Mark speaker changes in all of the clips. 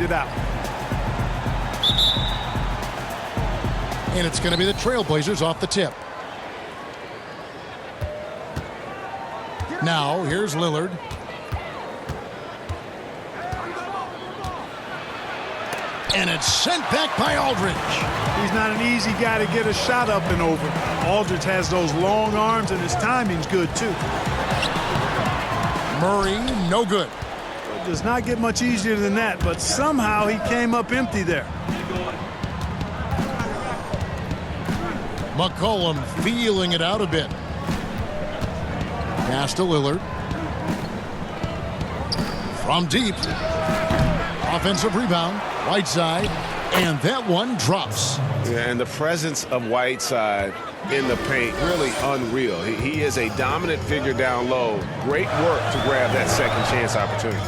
Speaker 1: it out.
Speaker 2: And it's going to be the Trailblazers off the tip. Now, here's Lillard. And it's sent back by Aldridge.
Speaker 1: He's not an easy guy to get a shot up and over. Aldridge has those long arms, and his timing's good, too.
Speaker 2: Murray, no good.
Speaker 1: It does not get much easier than that, but somehow he came up empty there.
Speaker 2: McCollum feeling it out a bit. Pass to Lillard. From deep. Offensive rebound. Whiteside. And that one drops.
Speaker 3: Yeah, and the presence of Whiteside in the paint, really unreal. He is a dominant figure down low. Great work to grab that second chance opportunity.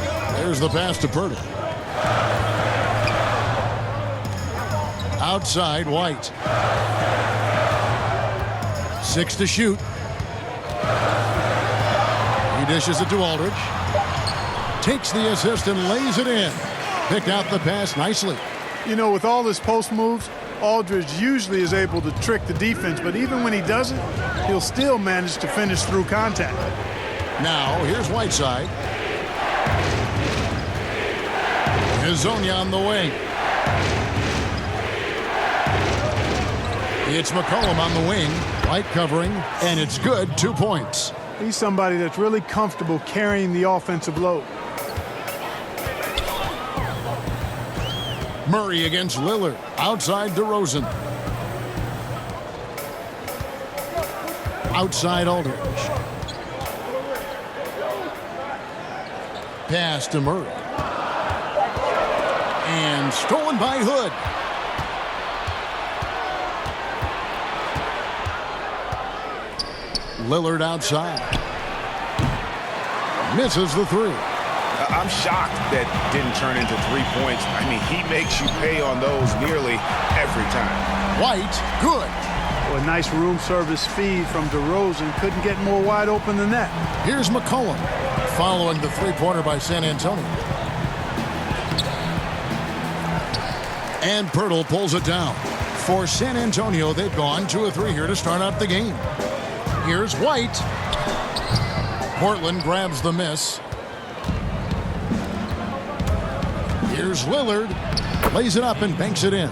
Speaker 2: There's the pass to Purtle. Outside, White. 6 to shoot. He dishes it to Aldridge. Takes the assist and lays it in. Picked out the pass nicely.
Speaker 1: You know, with all his post moves, Aldridge usually is able to trick the defense, but even when he doesn't, he'll still manage to finish through contact.
Speaker 2: Now, here's Whiteside. Hazonia on the wing. It's McCollum on the wing. White covering, and it's good. 2 points.
Speaker 1: He's somebody that's really comfortable carrying the offensive load.
Speaker 2: Murray against Lillard. Outside DeRozan. Outside Aldridge. Pass to Murray. And stolen by Hood. Lillard outside. Misses the three.
Speaker 3: I'm shocked that didn't turn into 3 points. I mean, he makes you pay on those nearly every time.
Speaker 2: White, good.
Speaker 1: Well, a nice room service feed from DeRozan. Couldn't get more wide open than that.
Speaker 2: Here's McCollum following the three-pointer by San Antonio. And Pirtle pulls it down. For San Antonio, they've gone 2 of 3 here to start out the game. Here's White. Portland grabs the miss. Here's Lillard. Lays it up and banks it in.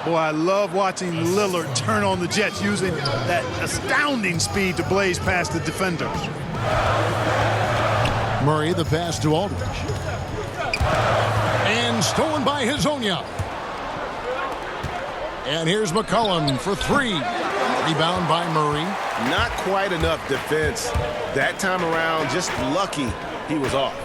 Speaker 1: Boy, I love watching Lillard turn on the Jets using that astounding speed to blaze past the defenders.
Speaker 2: Murray, the pass to Aldridge. And stolen by Hazonia. And here's McCollum for 3. Rebound by Murray.
Speaker 3: Not quite enough defense that time around. Just lucky he was off.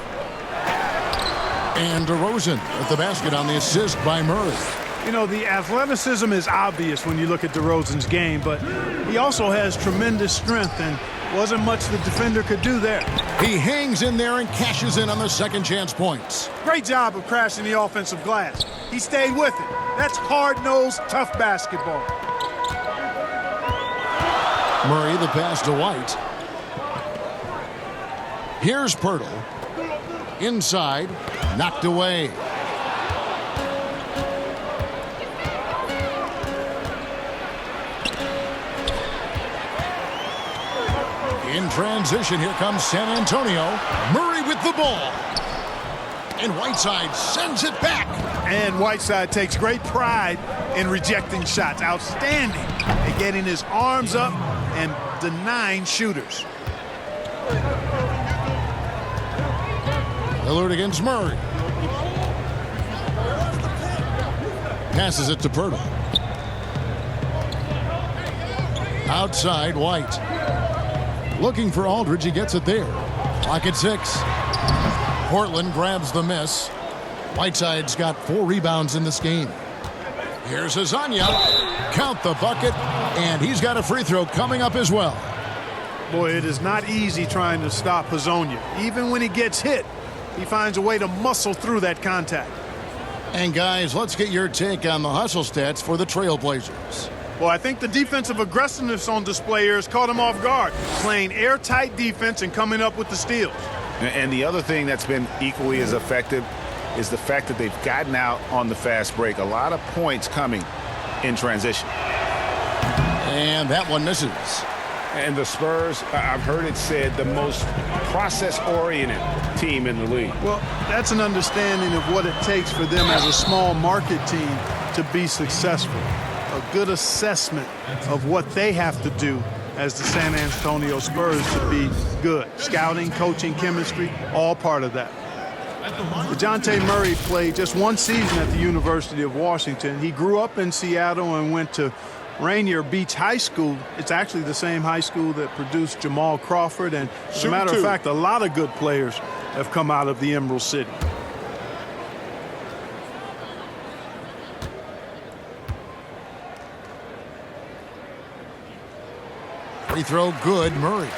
Speaker 2: And DeRozan with the basket on the assist by Murray.
Speaker 1: You know, the athleticism is obvious when you look at DeRozan's game, but he also has tremendous strength, and wasn't much the defender could do there.
Speaker 2: He hangs in there and cashes in on the second chance points.
Speaker 1: Great job of crashing the offensive glass. He stayed with it. That's hard-nosed, tough basketball.
Speaker 2: Murray, the pass to White. Here's Pirtle. Inside, knocked away. In transition, here comes San Antonio. Murray with the ball. And Whiteside sends it back.
Speaker 1: And Whiteside takes great pride in rejecting shots. Outstanding at getting his arms up and denying shooters.
Speaker 2: Lillard against Murray. Passes it to Pirtle. Outside, White. Looking for Aldridge, he gets it there. Clock at 6. Portland grabs the miss. Whiteside's got 4 rebounds in this game. Here's Hazonia. Count the bucket, and he's got a free throw coming up as well.
Speaker 1: Boy, it is not easy trying to stop Hazonia. Even when he gets hit, he finds a way to muscle through that contact.
Speaker 2: And guys, let's get your take on the hustle stats for the Trailblazers.
Speaker 1: Well, I think the defensive aggressiveness on display here has caught him off guard, playing airtight defense and coming up with the steals.
Speaker 3: And the other thing that's been equally as effective is the fact that they've gotten out on the fast break. A lot of points coming in transition.
Speaker 2: And that one misses.
Speaker 3: And the Spurs, I've heard it said, the most process-oriented team in the league.
Speaker 1: Well, that's an understanding of what it takes for them as a small market team to be successful. A good assessment of what they have to do as the San Antonio Spurs to be good. Scouting, coaching, chemistry, all part of that. DeJounte Murray played just one season at the University of Washington. He grew up in Seattle and went to Rainier Beach High School. It's actually the same high school that produced Jamal Crawford. And as a matter of fact, a lot of good players have come out of the Emerald City.
Speaker 2: Free throw good, Murray.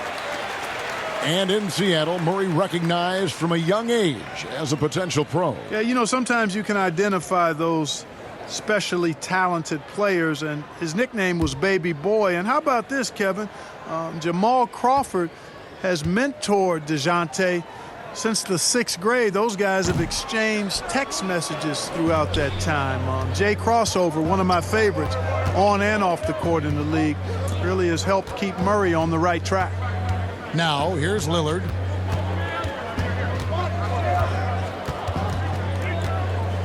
Speaker 2: And in Seattle, Murray recognized from a young age as a potential pro.
Speaker 1: Yeah, you know, sometimes you can identify those specially talented players, and his nickname was Baby Boy. And how about this, Kevin? Jamal Crawford has mentored DeJounte since the 6th grade. Those guys have exchanged text messages throughout that time. Jay Crossover, one of my favorites, on and off the court in the league, really has helped keep Murray on the right track.
Speaker 2: Now, here's Lillard.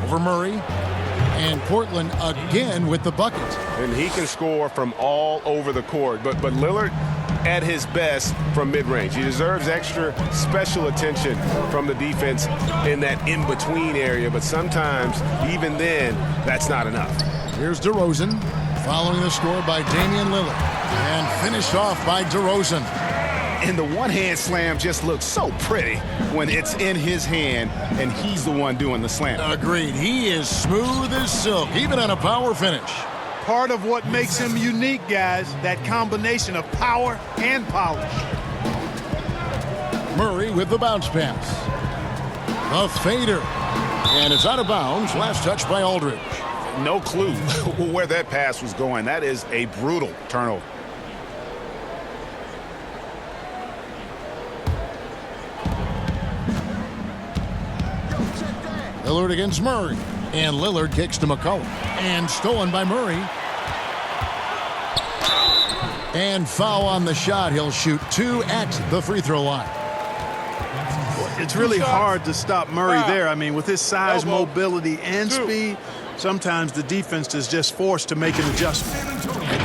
Speaker 2: Over Murray. And Portland again with the bucket.
Speaker 3: And he can score from all over the court. But Lillard at his best from mid-range. He deserves extra special attention from the defense in that in-between area. But sometimes, even then, that's not enough.
Speaker 2: Here's DeRozan, following the score by Damian Lillard. And finished off by DeRozan.
Speaker 3: And the one-hand slam just looks so pretty when it's in his hand and he's the one doing the slam.
Speaker 2: Agreed. He is smooth as silk, even on a power finish.
Speaker 1: Part of what makes him unique, guys, that combination of power and polish.
Speaker 2: Murray with the bounce pass. The fader. And it's out of bounds. Last touch by Aldridge.
Speaker 3: No clue where that pass was going. That is a brutal turnover.
Speaker 2: Lillard against Murray. And Lillard kicks to McCollum. And stolen by Murray. And foul on the shot. He'll shoot 2 at the free throw line.
Speaker 1: It's really hard to stop Murray there. I mean, with his size, mobility, and speed, sometimes the defense is just forced to make an adjustment.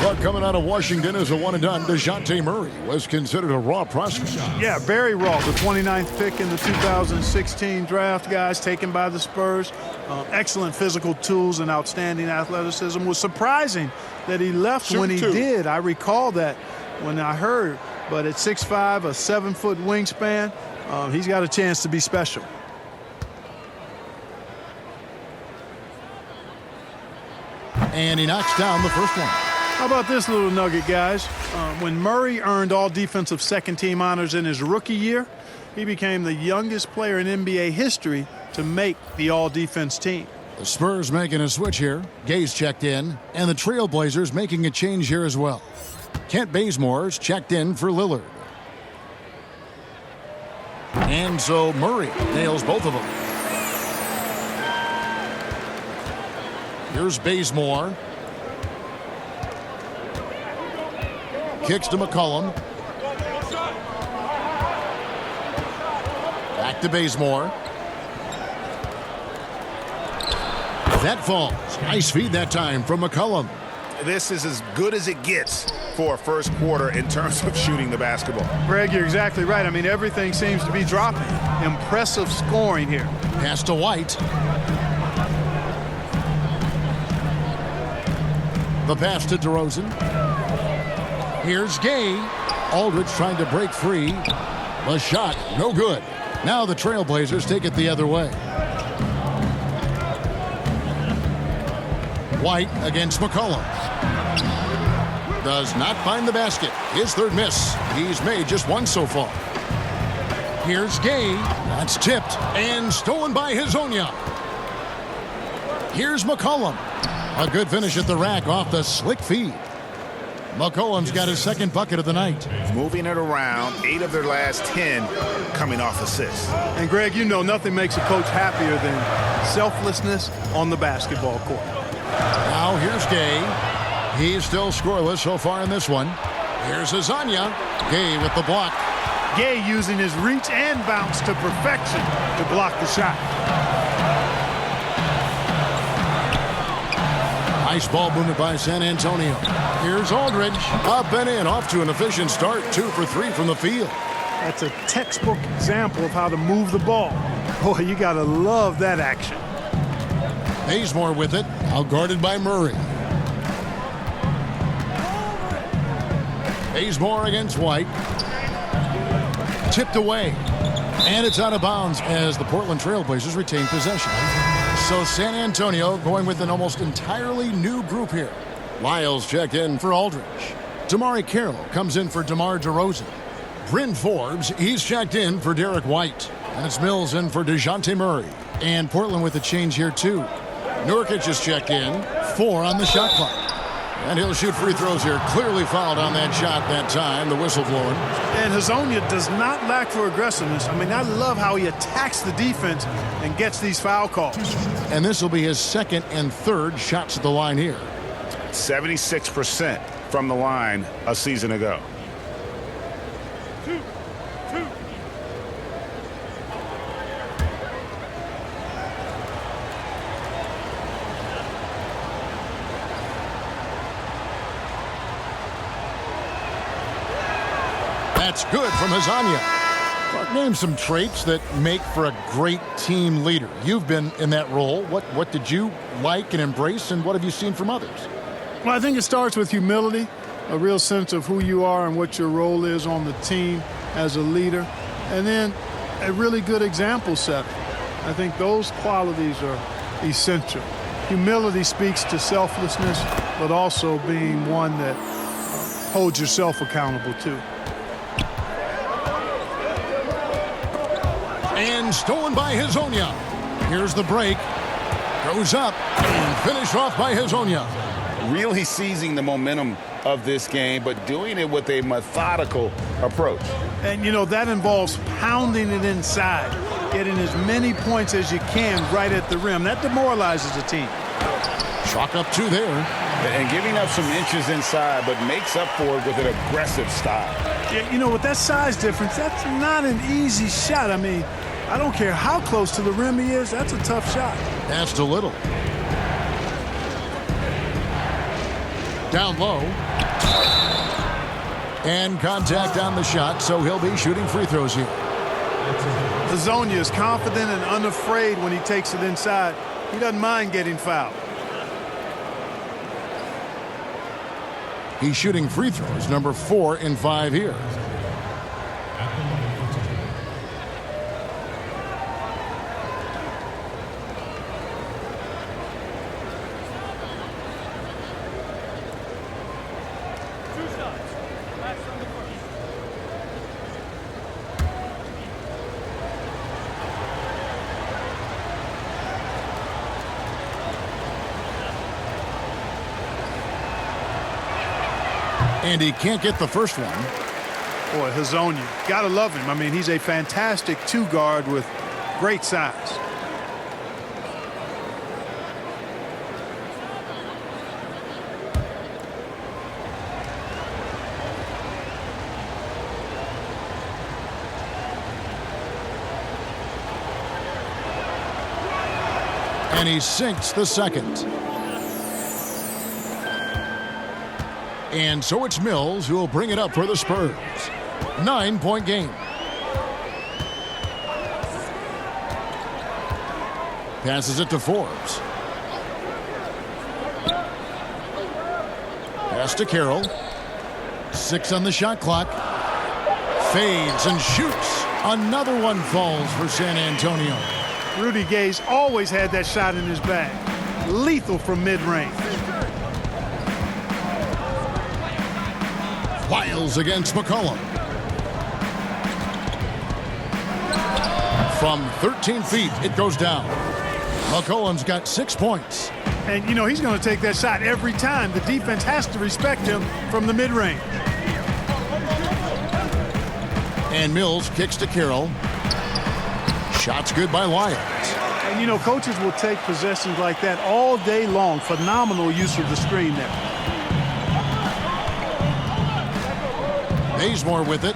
Speaker 2: But coming out of Washington as a one-and-done, DeJounte Murray was considered a raw prospect.
Speaker 1: Yeah, very raw. The 29th pick in the 2016 draft, guys, taken by the Spurs. Excellent physical tools and outstanding athleticism. Was surprising that he left when he did. I recall that when I heard. But at 6'5", a 7-foot wingspan, he's got a chance to be special.
Speaker 2: And he knocks down the first one.
Speaker 1: How about this little nugget, guys? When Murray earned all defensive second-team honors in his rookie year, he became the youngest player in NBA history to make the all-defense team.
Speaker 2: The Spurs making a switch here. Gay's checked in, and the Trailblazers making a change here as well. Kent Bazemore's checked in for Lillard. And so Murray nails both of them. Here's Bazemore. Kicks to McCollum. Back to Bazemore. That falls. Nice feed that time from McCollum.
Speaker 3: This is as good as it gets for a first quarter in terms of shooting the basketball.
Speaker 1: Greg, you're exactly right. I mean, everything seems to be dropping. Impressive scoring here.
Speaker 2: Pass to White. The pass to DeRozan. Here's Gay. Aldridge trying to break free. The shot, no good. Now the Trailblazers take it the other way. White against McCollum. Does not find the basket. His third miss. He's made just one so far. Here's Gay. That's tipped and stolen by Hezonja. Here's McCollum. A good finish at the rack off the slick feed. McCollum's got his second bucket of the night.
Speaker 3: Moving it around, 8 of their last 10 coming off assists.
Speaker 1: And Greg, you know nothing makes a coach happier than selflessness on the basketball court.
Speaker 2: Now here's Gay. He's still scoreless so far in this one. Here's Azania. Gay with the block.
Speaker 1: Gay using his reach and bounce to perfection to block the shot.
Speaker 2: Nice ball movement by San Antonio. Here's Aldridge. Up and in, off to an efficient start. 2 for 3 from the field.
Speaker 1: That's a textbook example of how to move the ball. Boy, you got to love that action.
Speaker 2: Bazemore with it, out guarded by Murray. Bazemore against White. Tipped away. And it's out of bounds as the Portland Trailblazers retain possession. So San Antonio going with an almost entirely new group here. Lyles checked in for Aldridge. Damari Carroll comes in for DeMar DeRozan. Bryn Forbes, he's checked in for Derek White. And it's Mills in for DeJounte Murray. And Portland with a change here too. Nurkic is checked in. 4 on the shot clock. And he'll shoot free throws here. Clearly fouled on that shot that time. The whistle blowing.
Speaker 1: And Hazonia does not lack for aggressiveness. I mean, I love how he attacks the defense and gets these foul calls.
Speaker 2: And this will be his second and third shots at the line here.
Speaker 4: 76% from the line a season ago.
Speaker 2: That's good from Hazonia. Clark, name some traits that make for a great team leader. You've been in that role. What did you like and embrace, and what have you seen from others?
Speaker 1: Well, I think it starts with humility, a real sense of who you are and what your role is on the team as a leader, and then a really good example setter. I think those qualities are essential. Humility speaks to selflessness, but also being one that holds yourself accountable too.
Speaker 2: And stolen by Hazonia. Here's the break. Goes up and finished off by Hazonia.
Speaker 4: Really seizing the momentum of this game, but doing it with a methodical approach.
Speaker 1: And, you know, that involves pounding it inside, getting as many points as you can right at the rim. That demoralizes the team.
Speaker 2: Chalk up 2 there.
Speaker 4: And giving up some inches inside, but makes up for it with an aggressive style.
Speaker 1: Yeah, you know, with that size difference, that's not an easy shot. I mean, I don't care how close to the rim he is, that's a tough shot.
Speaker 2: That's too little. Down low. And contact on the shot, so he'll be shooting free throws here.
Speaker 1: Hazonia is confident and unafraid when he takes it inside. He doesn't mind getting fouled.
Speaker 2: He's shooting free throws, number 4 in 5 here. And he can't get the first one.
Speaker 1: Boy, Hazonia, gotta love him. I mean, he's a fantastic 2-guard with great size.
Speaker 2: And he sinks the second. And so it's Mills who will bring it up for the Spurs. 9-point game. Passes it to Forbes. Pass to Carroll. 6 on the shot clock. Fades and shoots. Another one falls for San Antonio.
Speaker 1: Rudy Gay's always had that shot in his bag. Lethal from mid-range.
Speaker 2: Lyles against McCollum. From 13 feet, it goes down. McCollum's got 6 points.
Speaker 1: And, you know, he's going to take that shot every time. The defense has to respect him from the mid-range.
Speaker 2: And Mills kicks to Carroll. Shot's good by Lyles.
Speaker 1: And, you know, coaches will take possessions like that all day long. Phenomenal use of the screen there.
Speaker 2: Bazemore with it.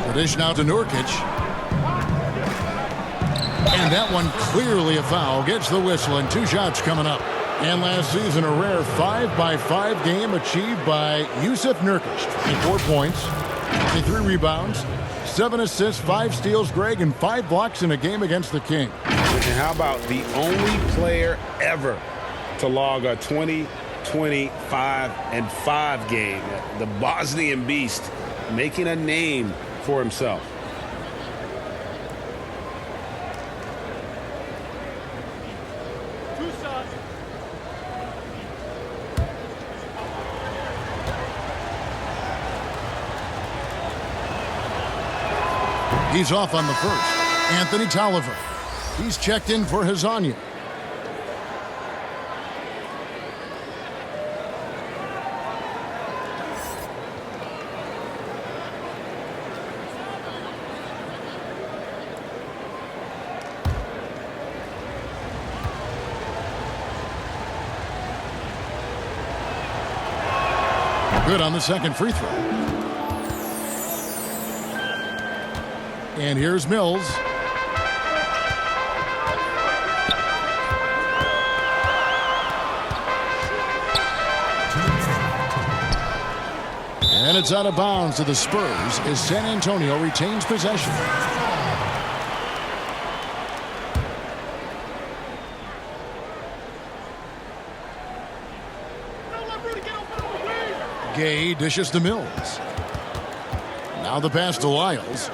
Speaker 2: The dish now to Nurkic. And that one clearly a foul. Gets the whistle and 2 shots coming up. And last season, a rare 5-by-5 game achieved by Yusuf Nurkic. 24 points, 23 rebounds, 7 assists, 5 steals, Greg, and 5 blocks in a game against the King.
Speaker 4: And how about the only player ever to log a 20, 25, and 5 game? The Bosnian Beast making a name for himself.
Speaker 2: He's off on the first. Anthony Tolliver. He's checked in for Hezonja. Good on the second free throw. And here's Mills. And it's out of bounds to the Spurs as San Antonio retains possession. Gay dishes to Mills. Now the pass to Lyles.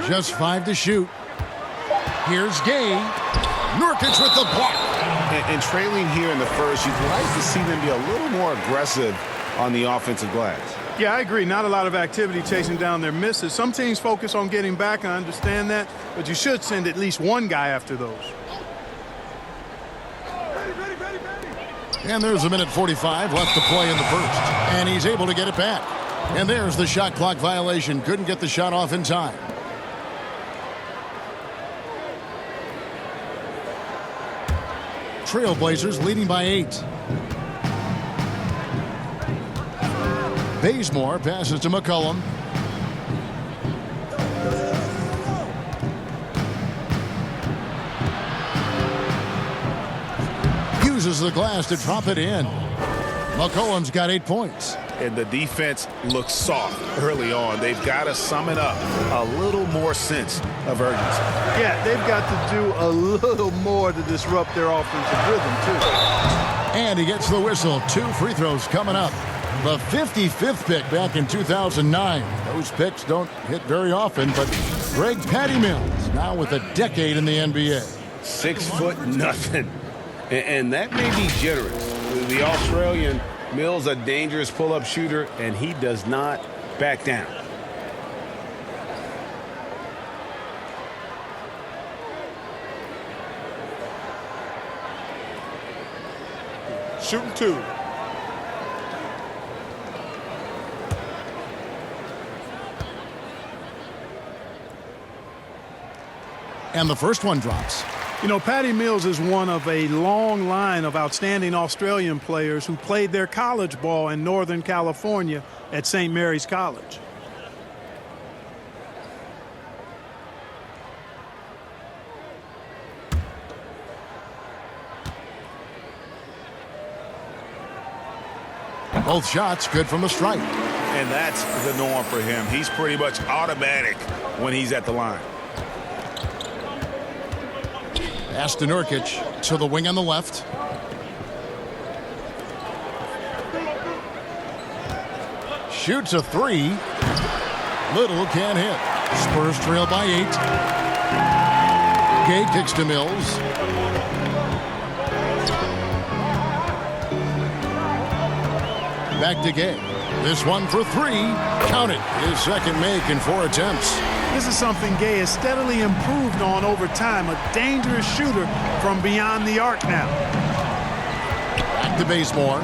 Speaker 2: Just 5 to shoot. Here's Gay. Nurkic with the block.
Speaker 4: And trailing here in the first, you'd like to see them be a little more aggressive on the offensive glass.
Speaker 1: Yeah, I agree. Not a lot of activity chasing down their misses. Some teams focus on getting back. I understand that. But you should send at least one guy after those.
Speaker 2: And there's a minute 45 left to play in the first. And he's able to get it back. And there's the shot clock violation. Couldn't get the shot off in time. Trailblazers leading by 8. Bazemore passes to McCollum. Uses the glass to drop it in. McCollum's got 8 points.
Speaker 3: And the defense looks soft early on. They've got to summon up a little more sense of urgency.
Speaker 1: Yeah, they've got to do a little more to disrupt their offensive rhythm, too.
Speaker 2: And he gets the whistle. 2 free throws coming up. The 55th pick back in 2009. Those picks don't hit very often, but Greg Patty Mills now with a decade in the NBA.
Speaker 4: 6'0". And that may be generous. The Australian Mills, a dangerous pull-up shooter, and he does not back down.
Speaker 1: Shooting 2.
Speaker 2: And the first one drops.
Speaker 1: You know, Patty Mills is one of a long line of outstanding Australian players who played their college ball in Northern California at St. Mary's College.
Speaker 2: Both shots good from the stripe.
Speaker 4: And that's the norm for him. He's pretty much automatic when he's at the line.
Speaker 2: Pass to Nurkic to the wing on the left. Shoots a 3. Little can't hit. Spurs trail by 8. Gay kicks to Mills. Back to Gay. This one for 3. Count it. His second make in 4 attempts.
Speaker 1: This is something Gay has steadily improved on over time. A dangerous shooter from beyond the arc now.
Speaker 2: Back to Bazemore.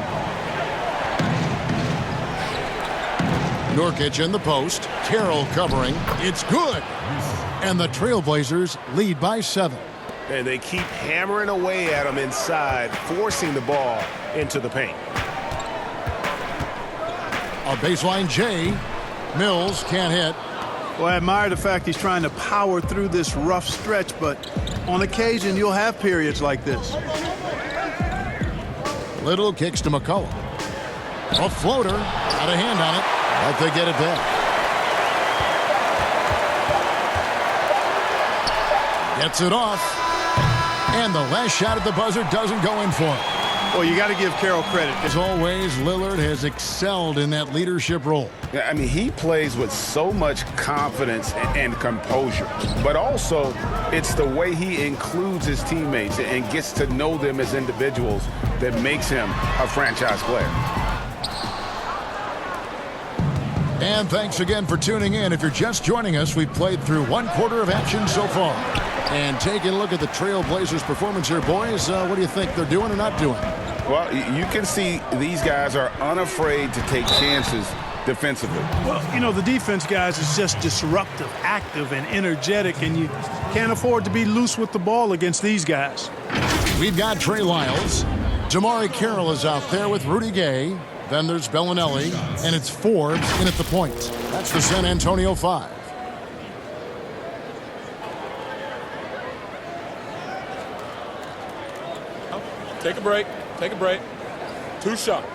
Speaker 2: Nurkic in the post. Carroll covering. It's good. And the Trailblazers lead by 7.
Speaker 3: And they keep hammering away at him inside, forcing the ball into the paint.
Speaker 2: A baseline J. Mills can't hit.
Speaker 1: Well, I admire the fact he's trying to power through this rough stretch, but on occasion you'll have periods like this.
Speaker 2: Little kicks to McCollum. A floater. Got a hand on it. But they get it back. Gets it off. And the last shot at the buzzer doesn't go in for him.
Speaker 1: Well, you got to give Carroll credit.
Speaker 2: As always, Lillard has excelled in that leadership role.
Speaker 4: Yeah, I mean, he plays with so much confidence and composure. But also, it's the way he includes his teammates and gets to know them as individuals that makes him a franchise player.
Speaker 2: And thanks again for tuning in. If you're just joining us, we've played through 1 quarter of action so far. And taking a look at the Trailblazers' performance here, boys, what do you think they're doing or not doing?
Speaker 4: Well, you can see these guys are unafraid to take chances defensively.
Speaker 1: Well, you know, the defense, guys, is just disruptive, active, and energetic, and you can't afford to be loose with the ball against these guys.
Speaker 2: We've got Trey Lyles. Jamari Carroll is out there with Rudy Gay. Then there's Bellinelli, and it's Forbes in at the point. That's the San Antonio 5.
Speaker 5: Take a break. Take a break. 2 shots.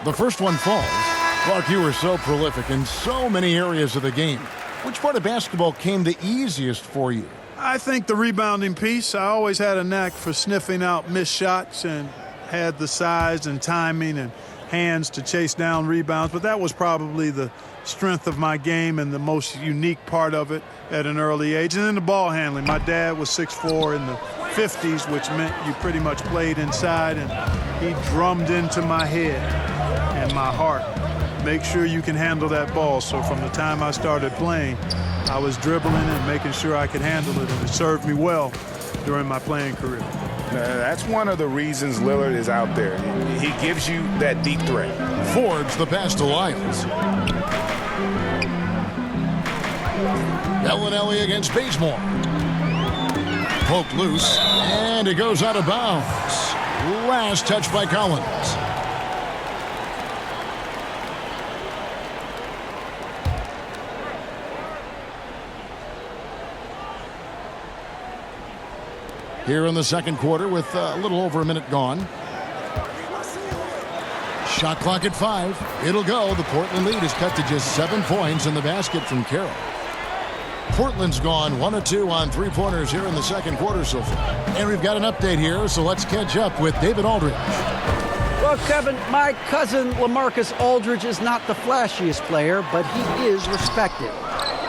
Speaker 2: The first one falls. Clark, you were so prolific in so many areas of the game. Which part of basketball came the easiest for you?
Speaker 1: I think the rebounding piece. I always had a knack for sniffing out missed shots and had the size and timing and hands to chase down rebounds, but that was probably the strength of my game and the most unique part of it at an early age. And then the ball handling. My dad was 6'4" in the 50s, which meant you pretty much played inside, and he drummed into my head and my heart. Make sure you can handle that ball. So from the time I started playing, I was dribbling and making sure I could handle it, and it served me well during my playing career.
Speaker 4: That's one of the reasons Lillard is out there. He gives you that deep threat.
Speaker 2: Forbes the pass to Lyles. Bellinelli against Bazemore. Poked loose, and it goes out of bounds. Last touch by Collins. Here in the second quarter with a little over a minute gone. Shot clock at 5. It'll go. The Portland lead is cut to just 7 points in the basket from Carroll. Portland's gone 1 of 2 on 3-pointers here in the second quarter so far. And we've got an update here, so let's catch up with David Aldridge.
Speaker 6: Well, Kevin, my cousin LaMarcus Aldridge is not the flashiest player, but he is respected.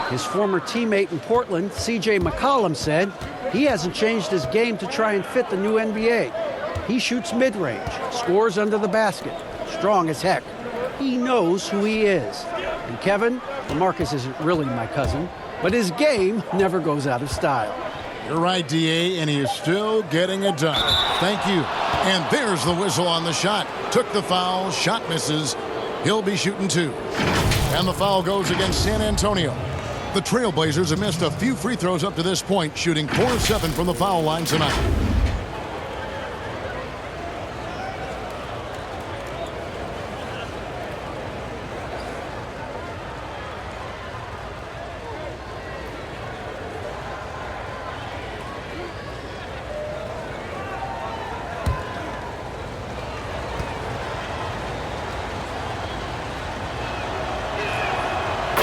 Speaker 6: His former teammate in Portland, C.J. McCollum, said he hasn't changed his game to try and fit the new NBA. He shoots mid-range, scores under the basket, strong as heck. He knows who he is. And Kevin, LaMarcus isn't really my cousin, but his game never goes out of style.
Speaker 2: You're right, D.A., and he is still getting it done. Thank you. And there's the whistle on the shot. Took the foul, shot misses. He'll be shooting 2. And the foul goes against San Antonio. The Trailblazers have missed a few free throws up to this point, shooting 4 of 7 from the foul line tonight.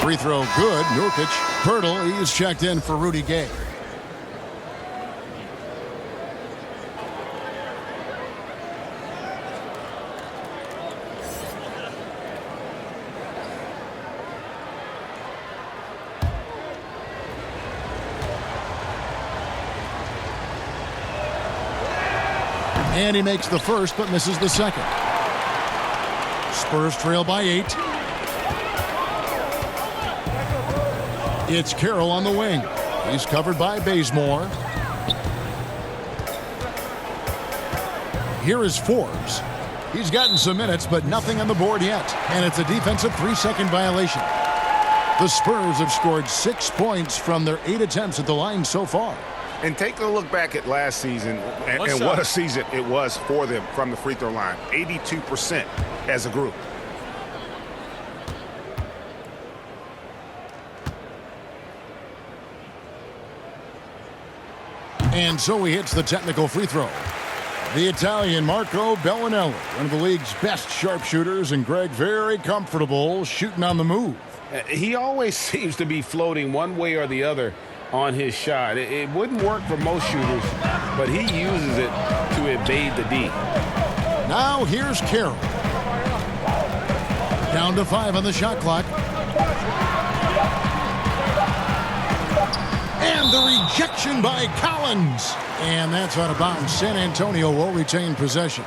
Speaker 2: Free throw good. Nurkic. Pirtle, he's checked in for Rudy Gay. And he makes the first but misses the second. Spurs trail by 8. It's Carroll on the wing. He's covered by Bazemore. Here is Forbes. He's gotten some minutes, but nothing on the board yet. And it's a defensive 3-second violation. The Spurs have scored 6 points from their 8 attempts at the line so far.
Speaker 3: And take a look back at last season and what a season it was for them from the free throw line. 82% as a group.
Speaker 2: And so he hits the technical free throw. The Italian Marco Bellinelli, one of the league's best sharpshooters, and Greg very comfortable shooting on the move.
Speaker 4: He always seems to be floating one way or the other on his shot. It wouldn't work for most shooters, but he uses it to evade the D.
Speaker 2: Now here's Carroll. Down to 5 on the shot clock. And the rejection by Collins. And that's out of bounds. San Antonio will retain possession.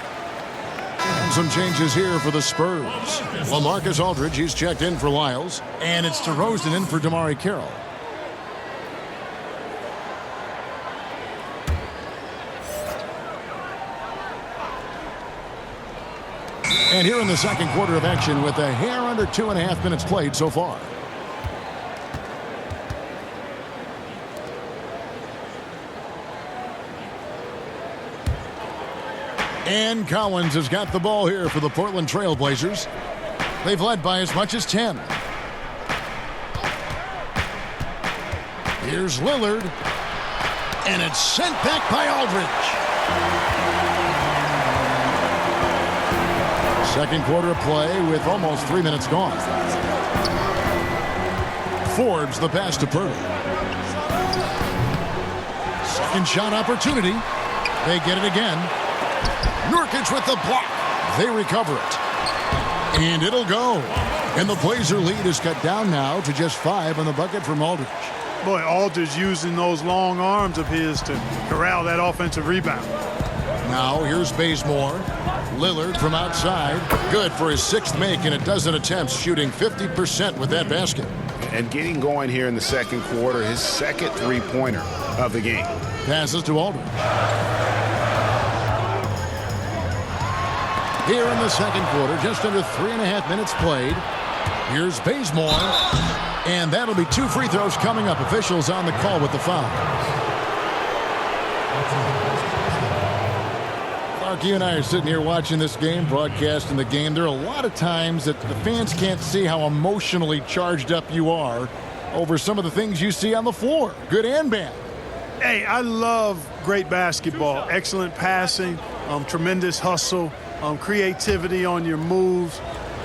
Speaker 2: And some changes here for the Spurs. LaMarcus Aldridge, he's checked in for Lyles. And it's DeRozan in for Damari Carroll. And here in the second quarter of action with a hair under 2.5 minutes played so far. And Collins has got the ball here for the Portland Trail Blazers. They've led by as much as 10. Here's Lillard. And it's sent back by Aldridge. Second quarter of play with almost 3 minutes gone. Forbes the pass to Purdy. Second shot opportunity. They get it again. Nurkic with the block. They recover it. And it'll go. And the Blazer lead is cut down now to just 5 on the bucket from Aldridge.
Speaker 1: Boy, Aldridge using those long arms of his to corral that offensive rebound.
Speaker 2: Now here's Bazemore. Lillard from outside. Good for his 6th make in a dozen attempts, shooting 50% with that basket.
Speaker 3: And getting going here in the second quarter, his second three-pointer of the game.
Speaker 2: Passes to Aldridge. Here in the second quarter, just under 3.5 minutes played. Here's Bazemore. And that'll be 2 free throws coming up. Officials on the call with the foul. Clark, you and I are sitting here watching this game, broadcasting the game. There are a lot of times that the fans can't see how emotionally charged up you are over some of the things you see on the floor, good and bad.
Speaker 1: Hey, I love great basketball. Excellent passing, tremendous hustle, creativity on your moves.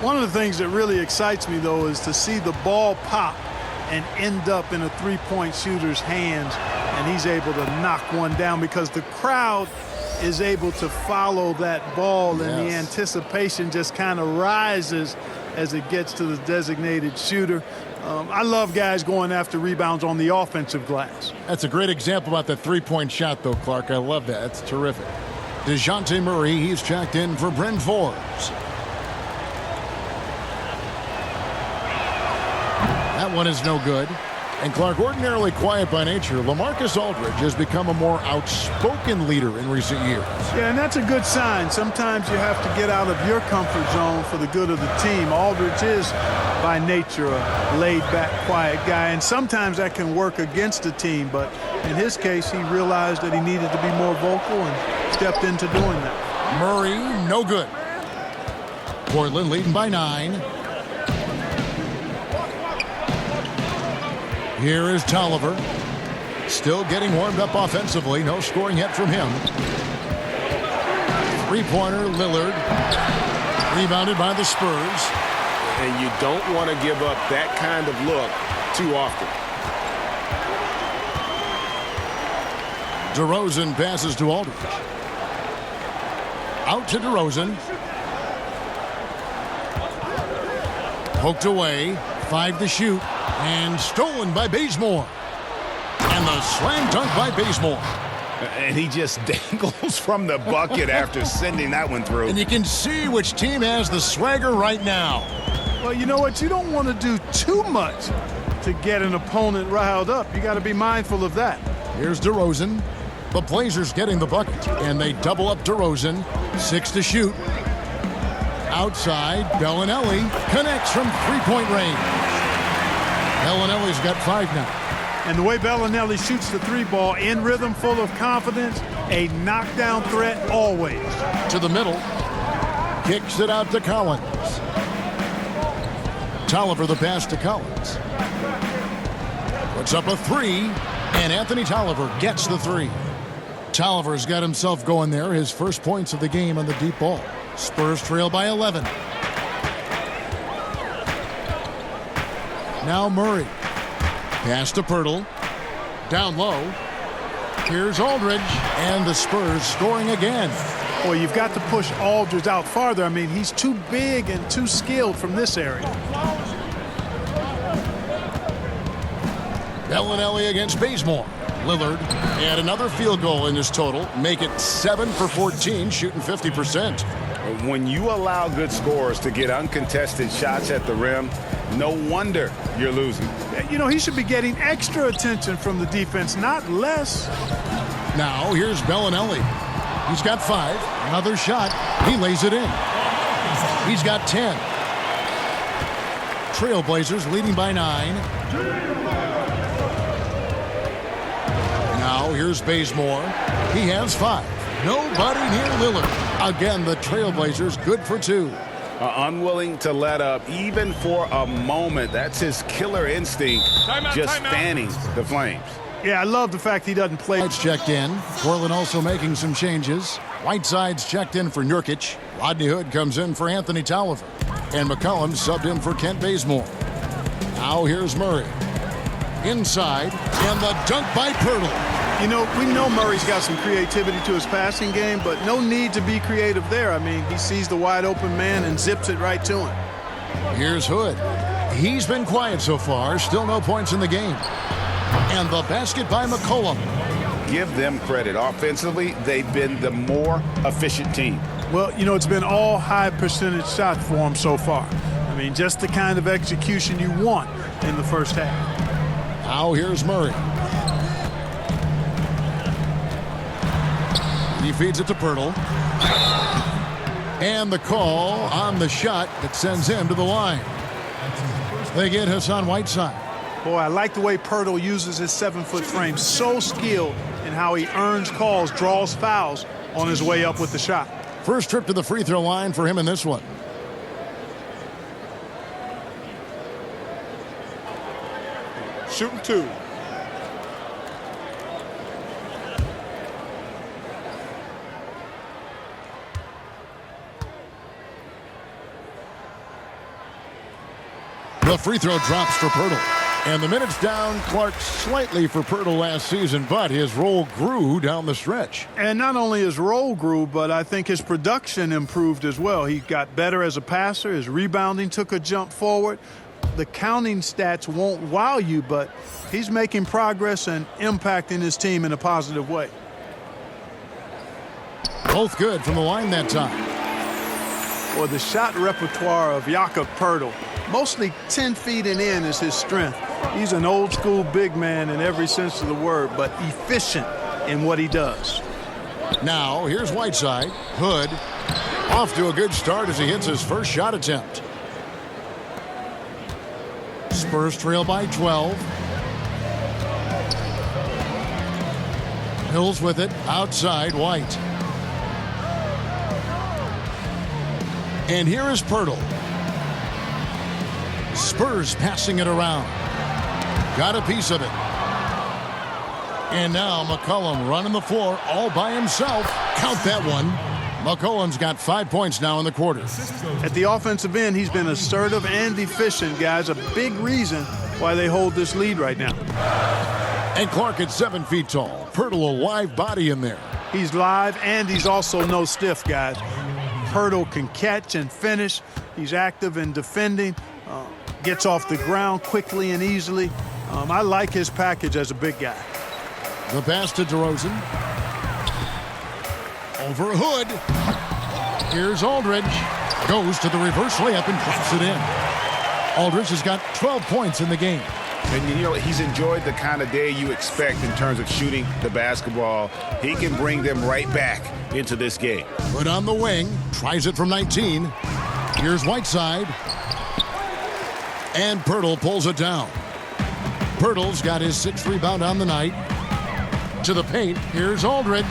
Speaker 1: One of the things that really excites me, though, is to see the ball pop and end up in a three-point shooter's hands, and he's able to knock one down because the crowd is able to follow that ball, and the anticipation just kind of rises as it gets to the designated shooter. I love guys going after rebounds on the offensive glass.
Speaker 2: That's a great example about that three-point shot, though, Clark. I love that. That's terrific. DeJounte Murray, he's checked in for Bryn Forbes. That one is no good. And Clark, ordinarily quiet by nature, LaMarcus Aldridge has become a more outspoken leader in recent years.
Speaker 1: Yeah, and that's a good sign. Sometimes you have to get out of your comfort zone for the good of the team. Aldridge is, by nature, a laid-back, quiet guy, and sometimes that can work against a team. But in his case, he realized that he needed to be more vocal and stepped into doing that.
Speaker 2: Murray, no good. Portland leading by 9. Here is Tolliver. Still getting warmed up offensively. No scoring yet from him. Three-pointer, Lillard. Rebounded by the Spurs.
Speaker 3: And you don't want to give up that kind of look too often.
Speaker 2: DeRozan passes to Aldridge. Out to DeRozan. Poked away. 5 to shoot. And stolen by Bazemore. And the slam dunk by Bazemore.
Speaker 3: And he just dangles from the bucket after sending that one through.
Speaker 2: And you can see which team has the swagger right now.
Speaker 1: Well, you know what? You don't want to do too much to get an opponent riled up. You got to be mindful of that.
Speaker 2: Here's DeRozan. The Blazers getting the bucket, and they double up DeRozan. 6 to shoot. Outside, Bellinelli connects from three-point range. Bellinelli's got 5 now.
Speaker 1: And the way Bellinelli shoots the three ball, in rhythm, full of confidence, a knockdown threat always.
Speaker 2: To the middle. Kicks it out to Collins. Tolliver the pass to Collins. Puts up a 3, and Anthony Tolliver gets the 3. Tolliver's got himself going there, his first points of the game on the deep ball. Spurs trail by 11. Now Murray. Pass to Pirtle. Down low. Here's Aldridge. And the Spurs scoring again.
Speaker 1: Boy, you've got to push Aldridge out farther. I mean, he's too big and too skilled from this area.
Speaker 2: Bellinelli against Bazemore. Lillard had another field goal in his total. Make it 7 for 14, shooting 50%.
Speaker 4: When you allow good scorers to get uncontested shots at the rim, no wonder you're losing.
Speaker 1: You know, he should be getting extra attention from the defense, not less.
Speaker 2: Now, here's Bellinelli. He's got 5. Another shot. He lays it in. He's got 10. Trailblazers leading by 9. Now, here's Bazemore. He has 5. Nobody near Lillard. Again, the Trailblazers good for 2.
Speaker 4: Unwilling to let up even for a moment. That's his killer instinct, just fanning the Flames.
Speaker 1: Yeah, I love the fact he doesn't play.
Speaker 2: White's checked in. Portland also making some changes. Whiteside's checked in for Nurkic. Rodney Hood comes in for Anthony Tolliver. And McCollum subbed in for Kent Bazemore. Now here's Murray. Inside, and the dunk by Pirtle.
Speaker 1: You know, we know Murray's got some creativity to his passing game, but no need to be creative there. I mean, he sees the wide open man and zips it right to him.
Speaker 2: Here's Hood. He's been quiet so far. Still no points in the game. And the basket by McCollum.
Speaker 4: Give them credit. Offensively, they've been the more efficient team.
Speaker 1: Well, you know, it's been all high percentage shots for him so far. I mean, just the kind of execution you want in the first half.
Speaker 2: Now here's Murray. He feeds it to Pirtle. And the call on the shot that sends him to the line. They get Hassan Whiteside.
Speaker 1: Boy, I like the way Pirtle uses his 7-foot frame. So skilled in how he earns calls, draws fouls on his way up with the shot.
Speaker 2: First trip to the free throw line for him in this one.
Speaker 5: Shooting 2.
Speaker 2: The free throw drops for Pirtle. And the minutes down, Clark, slightly for Pirtle last season, but his role grew down the stretch.
Speaker 1: And not only his role grew, but I think his production improved as well. He got better as a passer. His rebounding took a jump forward. The counting stats won't wow you, but he's making progress and impacting his team in a positive way.
Speaker 2: Both good from the line that time.
Speaker 1: Well, the shot repertoire of Jakob Pirtle, mostly 10 feet and in is his strength. He's an old school big man in every sense of the word, but efficient in what he does.
Speaker 2: Now, here's Whiteside. Hood off to a good start as he hits his first shot attempt. Spurs trail by 12. Hills with it. Outside, White. And here is Pirtle. Spurs passing it around. Got a piece of it. And now McCollum running the floor all by himself. Count that one. McCollum's got 5 points now in the quarter.
Speaker 1: At the offensive end, he's been assertive and efficient, guys. A big reason why they hold this lead right now.
Speaker 2: And Clark at 7 feet tall. Pirtle a live body in there.
Speaker 1: He's live, and he's also no stiff, guys. Pirtle can catch and finish. He's active in defending. Gets off the ground quickly and easily. I like his package as a big guy.
Speaker 2: The pass to DeRozan. Over Hood. Here's Aldridge. Goes to the reverse layup and drops it in. Aldridge has got 12 points in the game.
Speaker 3: And, you know, he's enjoyed the kind of day you expect in terms of shooting the basketball. He can bring them right back into this game.
Speaker 2: Put on the wing. Tries it from 19. Here's Whiteside. And Pirtle pulls it down. Pirtle's got his 6th rebound on the night. To the paint. Here's Aldridge.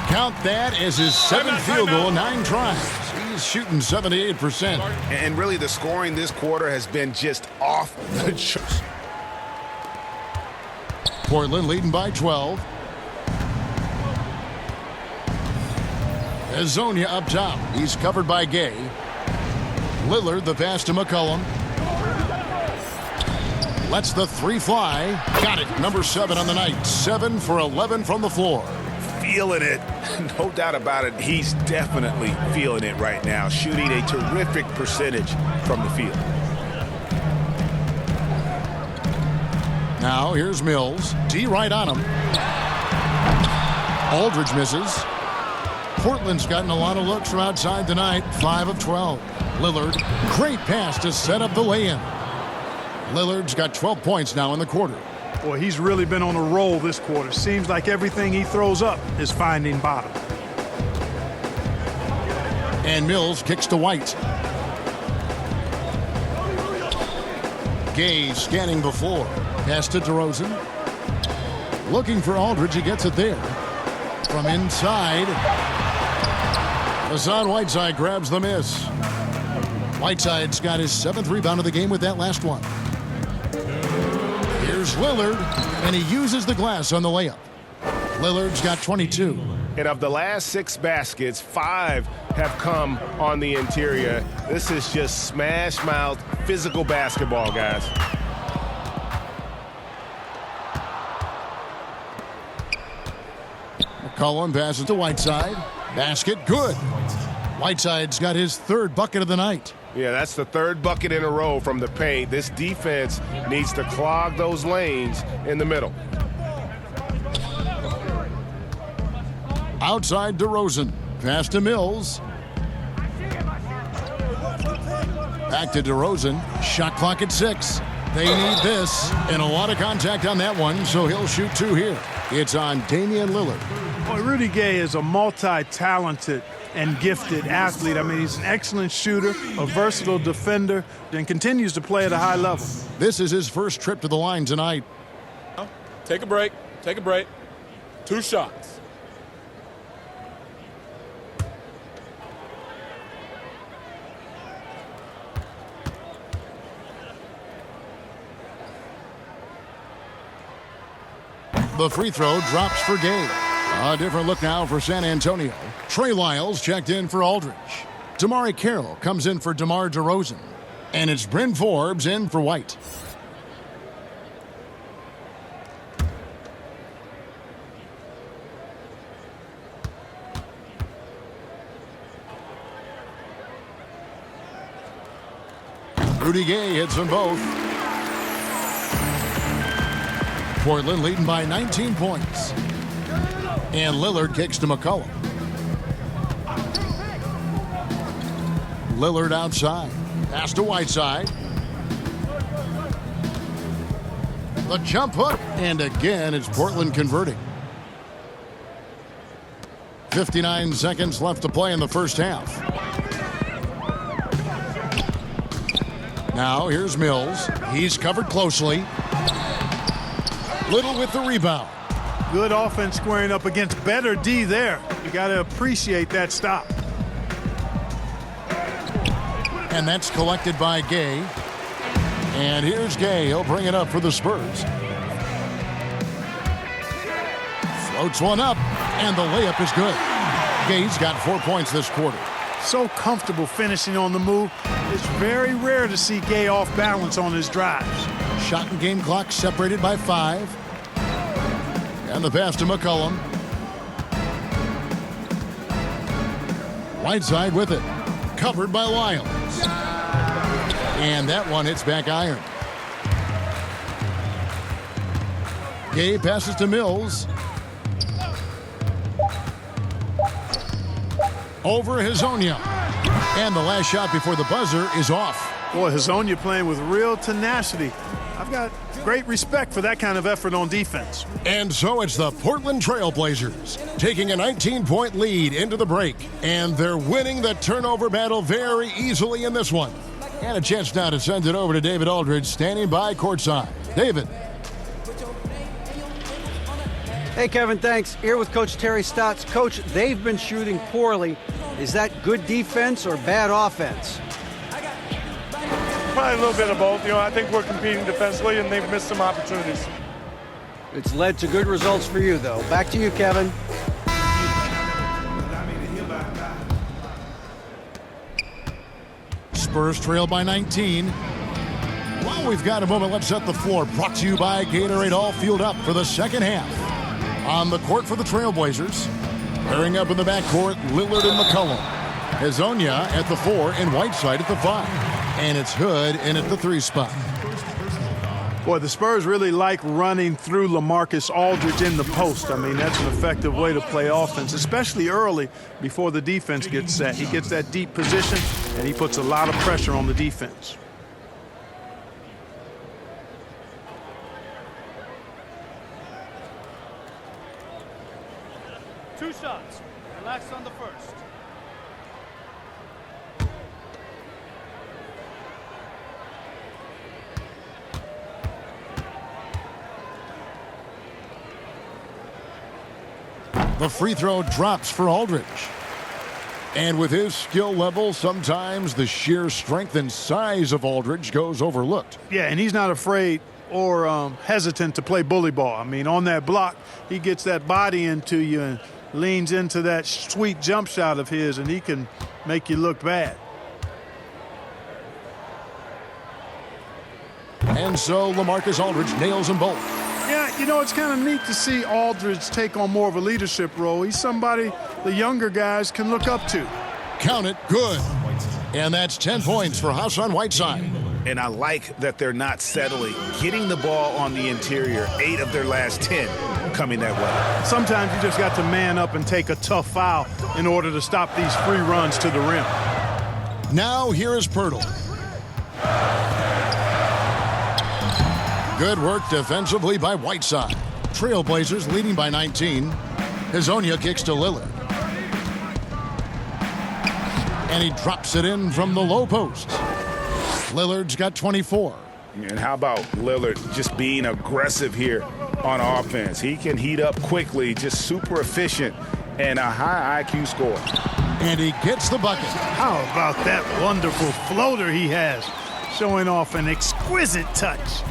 Speaker 2: Count that as his 7th field goal, 9 tries. He's shooting 78%.
Speaker 3: And really, the scoring this quarter has been just off the charts.
Speaker 2: Portland leading by 12. Azonia up top. He's covered by Gay. Lillard, the pass to McCollum. Lets the 3 fly. Got it. Number 7 on the night. 7 for 11 from the floor.
Speaker 3: Feeling it. No doubt about it. He's definitely feeling it right now. Shooting a terrific percentage from the field.
Speaker 2: Now here's Mills. D right on him. Aldridge misses. Portland's gotten a lot of looks from outside tonight. 5 of 12. Lillard. Great pass to set up the lay-in. Lillard's got 12 points now in the quarter.
Speaker 1: Boy, he's really been on a roll this quarter. Seems like everything he throws up is finding bottom.
Speaker 2: And Mills kicks to White. Gay scanning the floor. Pass to DeRozan. Looking for Aldridge. He gets it there. From inside. Hassan Whiteside grabs the miss. Whiteside's got his 7th rebound of the game with that last one. Here's Lillard, and he uses the glass on the layup. Lillard's got 22.
Speaker 3: And of the last 6 baskets, 5 have come on the interior. This is just smash-mouth physical basketball, guys.
Speaker 2: McCollum passes to Whiteside. Basket good. Whiteside's got his 3rd bucket of the night.
Speaker 3: Yeah, that's the 3rd bucket in a row from the paint. This defense needs to clog those lanes in the middle.
Speaker 2: Outside DeRozan. Pass to Mills. Back to DeRozan. Shot clock at 6. They need this. And a lot of contact on that one, so he'll shoot 2 here. It's on Damian Lillard.
Speaker 1: Boy, Rudy Gay is a multi-talented and gifted athlete. I mean, he's an excellent shooter, a versatile defender, and continues to play at a high level.
Speaker 2: This is his first trip to the line tonight.
Speaker 5: Take a break. Take a break. 2 shots.
Speaker 2: The free throw drops for Gay. A different look now for San Antonio. Trey Lyles checked in for Aldridge. Damari Carroll comes in for DeMar DeRozan. And it's Bryn Forbes in for White. Rudy Gay hits them both. Portland leading by 19 points. And Lillard kicks to McCollum. Lillard outside. Pass to Whiteside. The jump hook. And again, it's Portland converting. 59 seconds left to play in the first half. Now here's Mills. He's covered closely. Little with the rebound.
Speaker 1: Good offense squaring up against better D there. You got to appreciate that stop.
Speaker 2: And that's collected by Gay. And here's Gay. He'll bring it up for the Spurs. Floats one up, and the layup is good. Gay's got 4 points this quarter.
Speaker 1: So comfortable finishing on the move. It's very rare to see Gay off balance on his drives.
Speaker 2: Shot and game clock separated by 5. And the pass to McCollum. Whiteside with it. Covered by Lyles. And that one hits back iron. Gay passes to Mills. Over Hazonia. And the last shot before the buzzer is off.
Speaker 1: Boy, Hazonia playing with real tenacity. I I've got great respect for that kind of effort on defense.
Speaker 2: And so it's the Portland Trail Blazers taking a 19-point lead into the break. And they're winning the turnover battle very easily in this one. And a chance now to send it over to David Aldridge standing by courtside. David.
Speaker 6: Hey, Kevin, thanks. Here with Coach Terry Stotts. Coach, they've been shooting poorly. Is that good defense or bad offense?
Speaker 7: Probably a little bit of both. I think we're competing defensively, and they've missed some opportunities.
Speaker 6: It's led to good results for you, though. Back to you, Kevin.
Speaker 2: Spurs trail by 19. While we've got a moment, let's set the floor. Brought to you by Gatorade, all fueled up for the second half. On the court for the Trailblazers. Pairing up in the backcourt, Lillard and McCollum. Hezonja at the 4 and Whiteside at the 5. And it's Hood in at the 3 spot.
Speaker 1: Boy, the Spurs really like running through LaMarcus Aldridge in the post. I mean, that's an effective way to play offense, especially early before the defense gets set. He gets that deep position, and he puts a lot of pressure on the defense.
Speaker 8: Two shots. Relax on the first.
Speaker 2: The free throw drops for Aldridge. And with his skill level, sometimes the sheer strength and size of Aldridge goes overlooked.
Speaker 1: Yeah, and he's not afraid or hesitant to play bully ball. I mean, on that block, he gets that body into you and leans into that sweet jump shot of his, and he can make you look bad.
Speaker 2: And so LaMarcus Aldridge nails them both.
Speaker 1: Yeah, it's kind of neat to see Aldridge take on more of a leadership role. He's somebody the younger guys can look up to.
Speaker 2: Count it, good. And that's 10 points for Hassan Whiteside.
Speaker 4: And I like that they're not settling, getting the ball on the interior. 8 of their last 10 coming that way.
Speaker 1: Sometimes you just got to man up and take a tough foul in order to stop these free runs to the rim.
Speaker 2: Now here is Pirtle. Good work defensively by Whiteside. Trailblazers leading by 19. Hezonja kicks to Lillard. And he drops it in from the low post. Lillard's got 24.
Speaker 4: And how about Lillard just being aggressive here on offense? He can heat up quickly, just super efficient, and a high IQ score.
Speaker 2: And he gets the bucket.
Speaker 1: How about that wonderful floater he has, showing off an exquisite touch.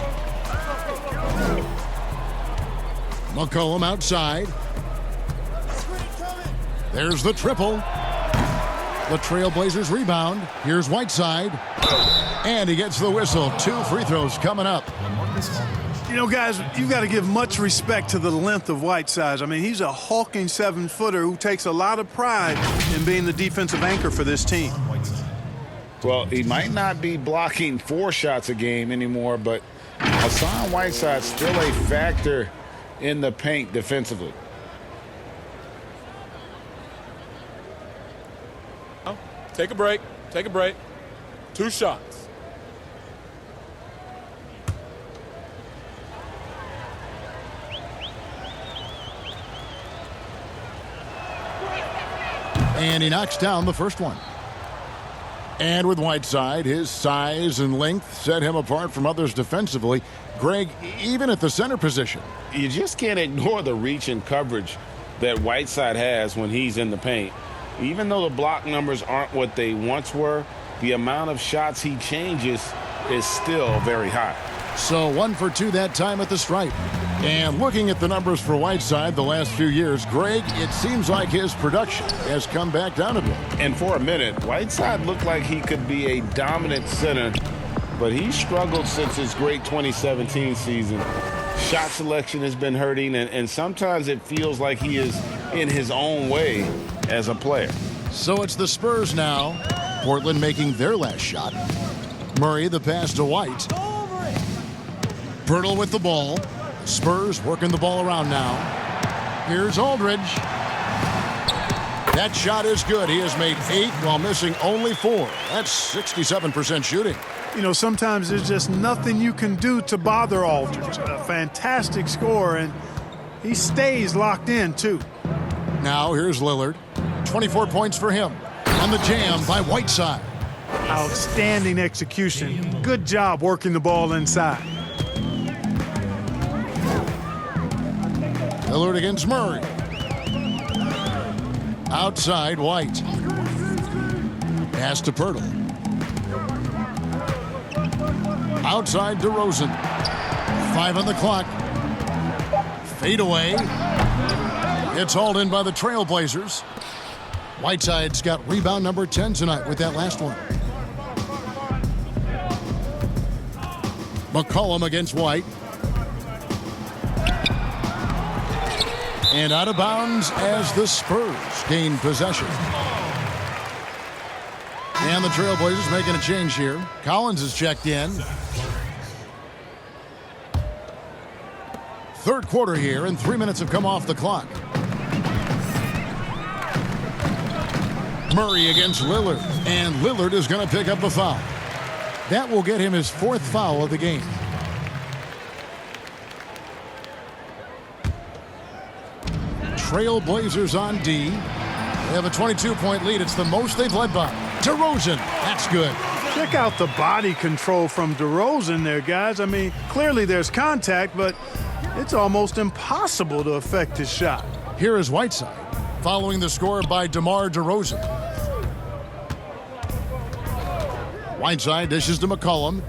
Speaker 2: McCollum outside. There's the triple. The Trailblazers rebound. Here's Whiteside. And he gets the whistle. 2 free throws coming up.
Speaker 1: Guys, you've got to give much respect to the length of Whiteside. I mean, he's a hulking 7-footer who takes a lot of pride in being the defensive anchor for this team.
Speaker 4: Well, he might not be blocking 4 shots a game anymore, but Hassan Whiteside's still a factor in the paint defensively.
Speaker 5: Take a break. Take a break. 2 shots.
Speaker 2: And he knocks down the first one. And with Whiteside, his size and length set him apart from others defensively. Greg, even at the center position.
Speaker 4: You just can't ignore the reach and coverage that Whiteside has when he's in the paint. Even though the block numbers aren't what they once were, the amount of shots he changes is still very high.
Speaker 2: So 1 for 2 that time at the stripe. And looking at the numbers for Whiteside the last few years, Greg, it seems like his production has come back down a bit.
Speaker 4: And for a minute, Whiteside looked like he could be a dominant center, but he struggled since his great 2017 season. Shot selection has been hurting, and sometimes it feels like he is in his own way as a player.
Speaker 2: So it's the Spurs now. Portland making their last shot. Murray the pass to White. Pirtle with the ball. Spurs working the ball around now. Here's Aldridge. That shot is good. He has made 8 while missing only 4. That's 67% shooting.
Speaker 1: You know, sometimes there's just nothing you can do to bother Aldridge. A fantastic score, and he stays locked in, too.
Speaker 2: Now here's Lillard. 24 points for him. And the jam by Whiteside.
Speaker 1: Outstanding execution. Good job working the ball inside.
Speaker 2: Lillard against Murray. Outside, White. Pass to Pirtle. Outside, DeRozan. 5 on the clock. Fade away. It's hauled in by the Trailblazers. Whiteside's got rebound number 10 tonight with that last one. McCollum against White. And out of bounds as the Spurs gain possession. And the Trailblazers making a change here. Collins is checked in. Third quarter here, and 3 minutes have come off the clock. Murray against Lillard, and Lillard is going to pick up the foul. That will get him his 4th foul of the game. Trailblazers on D. They have a 22-point lead. It's the most they've led by. DeRozan, that's good.
Speaker 1: Check out the body control from DeRozan there, guys. I mean, clearly there's contact, but it's almost impossible to affect his shot.
Speaker 2: Here is Whiteside, following the score by DeMar DeRozan. Whiteside dishes to McCollum.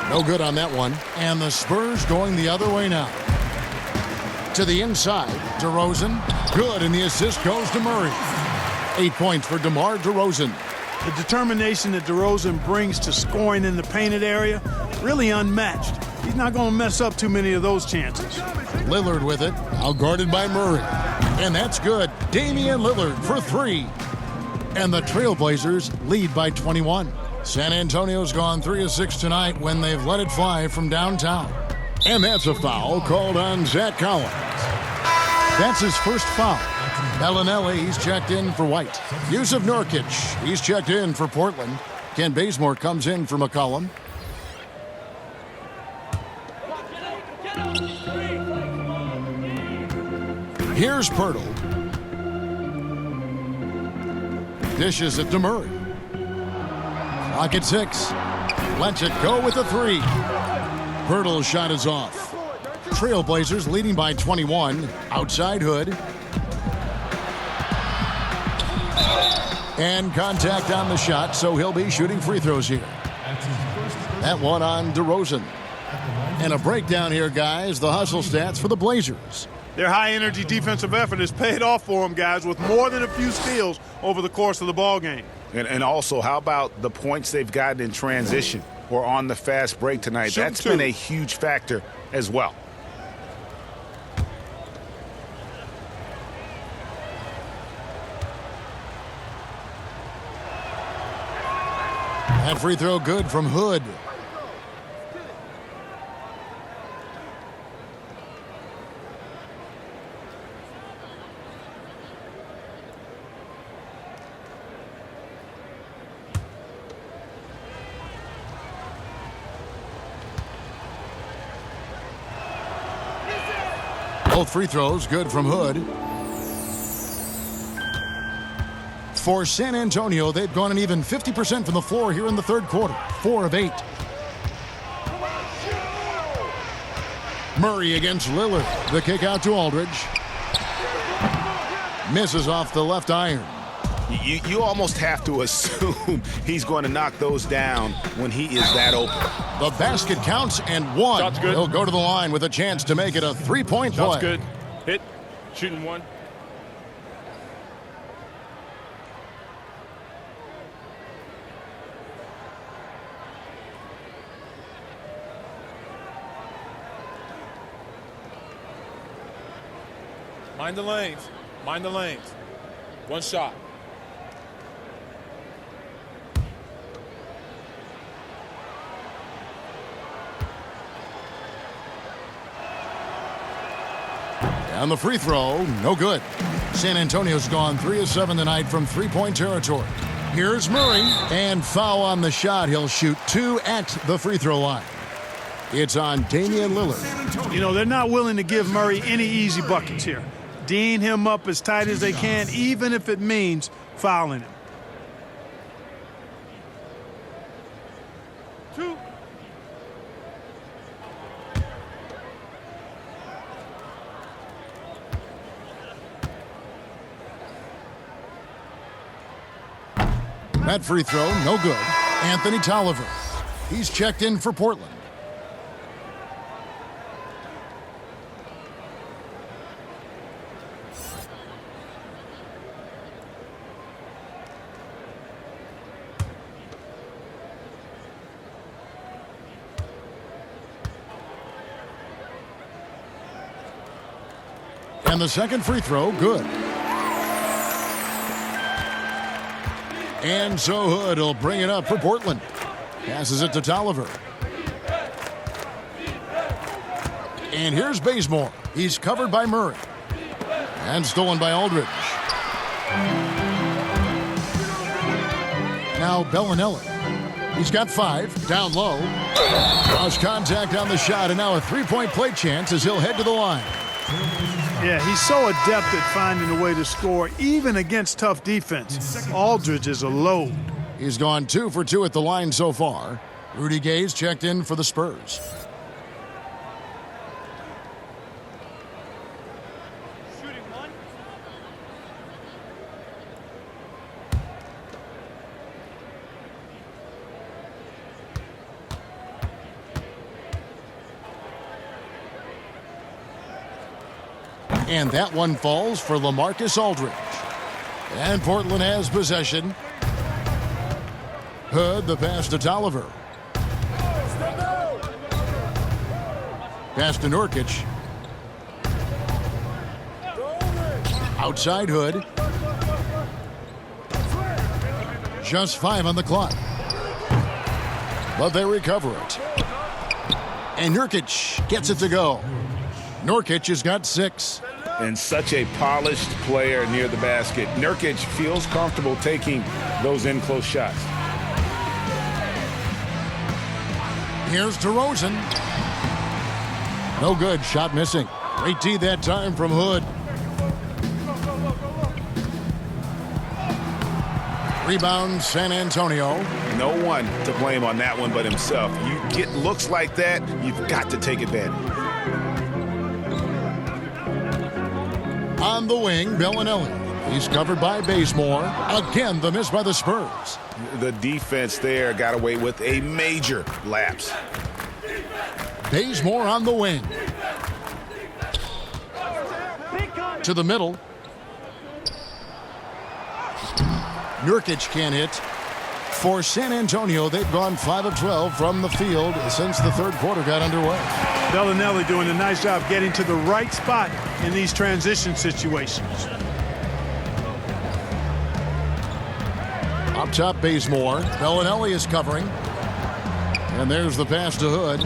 Speaker 2: No good on that one. And the Spurs going the other way now. To the inside, DeRozan. Good, and the assist goes to Murray. 8 points for DeMar DeRozan.
Speaker 1: The determination that DeRozan brings to scoring in the painted area, really unmatched. He's not going to mess up too many of those chances.
Speaker 2: Lillard with it, outguarded by Murray. And that's good. Damian Lillard for 3. And the Trailblazers lead by 21. San Antonio's gone 3 of 6 tonight when they've let it fly from downtown. And that's a foul called on Zach Collins. That's his first foul. Bellinelli, he's checked in for White. Yusuf Nurkic, he's checked in for Portland. Ken Bazemore comes in for McCollum. Here's Pirtle. Dishes it to Murray. Clock at 6. Lets it go with a 3. Pirtle's shot is off. Trailblazers leading by 21. Outside Hood. And contact on the shot, so he'll be shooting free throws here. That one on DeRozan. And a breakdown here, guys. The hustle stats for the Blazers.
Speaker 1: Their high-energy defensive effort has paid off for them, guys, with more than a few steals over the course of the ball game.
Speaker 4: And also, how about the points they've gotten in transition or on the fast break tonight? That's been a huge factor as well.
Speaker 2: That free throw good from Hood. Both free throws good from Hood. For San Antonio, they've gone an even 50% from the floor here in the third quarter. 4 of 8. Murray against Lillard. The kick out to Aldridge. Misses off the left iron.
Speaker 4: You almost have to assume he's going to knock those down when he is that open.
Speaker 2: The basket counts and 1.
Speaker 5: Shot's good.
Speaker 2: He'll go to the line with a chance to make it a 3-point play.
Speaker 5: Shot's good. Hit. Shooting 1. Mind the lanes. Mind the lanes. 1 shot.
Speaker 2: And the free throw, no good. San Antonio's gone 3 of 7 tonight from 3-point territory. Here's Murray, and foul on the shot. He'll shoot 2 at the free throw line. It's on Damian Lillard.
Speaker 1: You know, they're not willing to give Murray any easy buckets here. D'ing him up as tight as they can, even if it means fouling him.
Speaker 8: 2.
Speaker 2: That free throw, no good. Anthony Tolliver. He's checked in for Portland. And the second free throw, good. And so Hood will bring it up for Portland. Passes it to Tolliver. And here's Bazemore. He's covered by Murray. And stolen by Aldridge. Now Bellinelli. He's got 5. Down low. Lost contact on the shot, and now a three-point play chance as he'll head to the line.
Speaker 1: Yeah, he's so adept at finding a way to score, even against tough defense. Aldridge is a load.
Speaker 2: He's gone 2 for 2 at the line so far. Rudy Gay's checked in for the Spurs.
Speaker 8: Shooting 1.
Speaker 2: And that one falls for LaMarcus Aldridge. And Portland has possession. Hood, the pass to Tolliver. Pass to Nurkic. Outside Hood. Just 5 on the clock. But they recover it. And Nurkic gets it to go. Nurkic has got 6.
Speaker 4: And such a polished player near the basket. Nurkic feels comfortable taking those in-close shots.
Speaker 2: Here's DeRozan. No good. Shot missing. Great D that time from Hood. Rebound, San Antonio.
Speaker 3: No one to blame on that one but himself. You get looks like that, you've got to take advantage.
Speaker 2: On the wing, Bellinelli. He's covered by Bazemore. Again, the miss by the Spurs.
Speaker 3: The defense there got away with a major lapse.
Speaker 2: Bazemore on the wing. To the middle. Nurkic can't hit. For San Antonio, they've gone 5 of 12 from the field since the third quarter got underway.
Speaker 1: Bellinelli doing a nice job getting to the right spot in these transition situations.
Speaker 2: Up top, Bazemore. Bellinelli is covering. And there's the pass to Hood.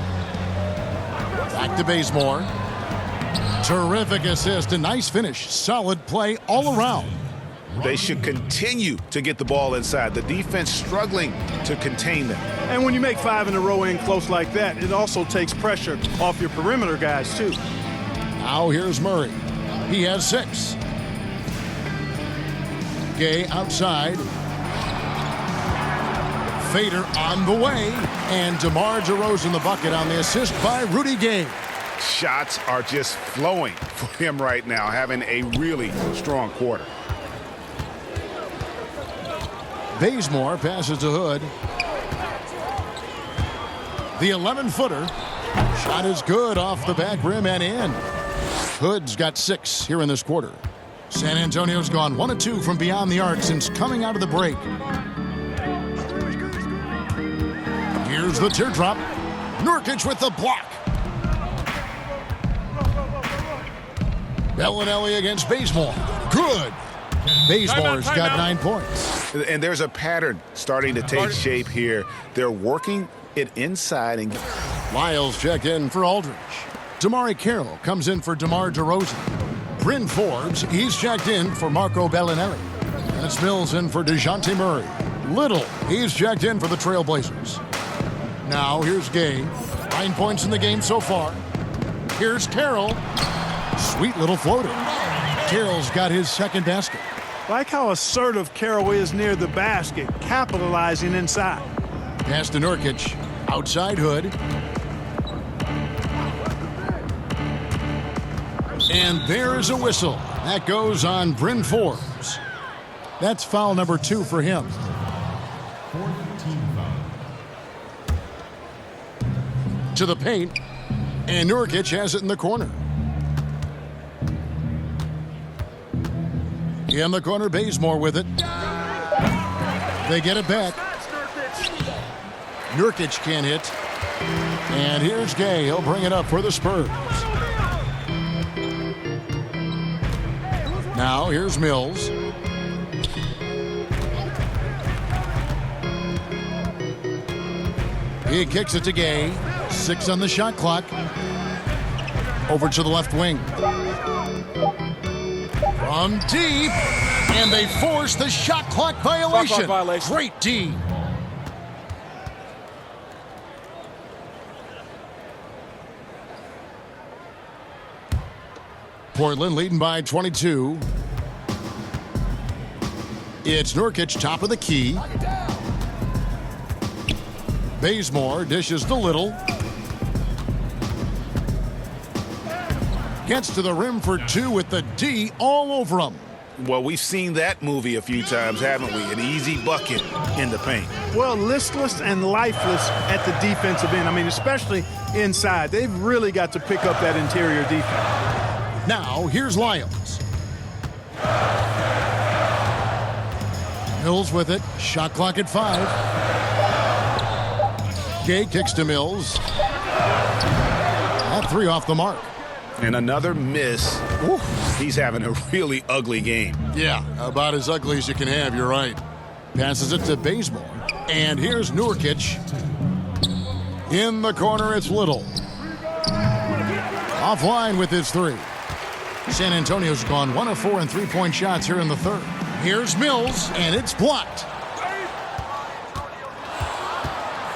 Speaker 2: Back to Bazemore. Terrific assist. A nice finish. Solid play all around.
Speaker 3: They should continue to get the ball inside. The defense struggling to contain them.
Speaker 1: And when you make 5 in a row in close like that, it also takes pressure off your perimeter guys, too.
Speaker 2: Now here's Murray. He has 6. Gay outside. Fader on the way. And DeMar DeRozan the bucket on the assist by Rudy Gay.
Speaker 3: Shots are just flowing for him right now, having a really strong quarter.
Speaker 2: Bazemore passes to Hood. The 11-footer. Shot is good off the back rim and in. Hood's got 6 here in this quarter. San Antonio's gone 1 of 2 from beyond the arc since coming out of the break. Here's the teardrop. Nurkic with the block. Bellinelli against Bazemore. Good. Bazemore's got 9 points.
Speaker 3: And there's a pattern starting to take shape here. They're working it inside. And
Speaker 2: Lyles checked in for Aldridge. Damari Carroll comes in for DeMar DeRozan. Bryn Forbes, he's checked in for Marco Bellinelli. And it's Mills in for DeJounte Murray. Little, he's checked in for the Trailblazers. Now here's Gay. 9 points in the game so far. Here's Carroll. Sweet little floater. Carroll's got his second basket.
Speaker 1: Like how assertive Carroll is near the basket, capitalizing inside.
Speaker 2: Pass to Nurkic. Outside Hood. And there is a whistle. That goes on Bryn Forbes. That's foul number 2 for him. To the paint. And Nurkic has it in the corner. In the corner, Bazemore with it. They get it back. Nurkic can't hit. And here's Gay. He'll bring it up for the Spurs. Now here's Mills. He kicks it to Gay. 6 on the shot clock. Over to the left wing. From deep. And they force the shot clock violation.
Speaker 5: Shot clock violation.
Speaker 2: Great D. Portland leading by 22. It's Nurkic, top of the key. Bazemore dishes to Little. Gets to the rim for 2 with the D all over him.
Speaker 4: Well, we've seen that movie a few times, haven't we? An easy bucket in the paint.
Speaker 1: Well, listless and lifeless at the defensive end. I mean, especially inside. They've really got to pick up that interior defense.
Speaker 2: Now, here's Lyles. Mills with it. Shot clock at 5. Gay kicks to Mills. That 3 off the mark.
Speaker 4: And another miss. Ooh, he's having a really ugly game.
Speaker 2: Yeah, about as ugly as you can have, you're right. Passes it to Bazemore. And here's Nurkic. In the corner, it's Little. Offline with his 3. San Antonio's gone 1 of 4 in three-point shots here in the third. Here's Mills, and it's blocked.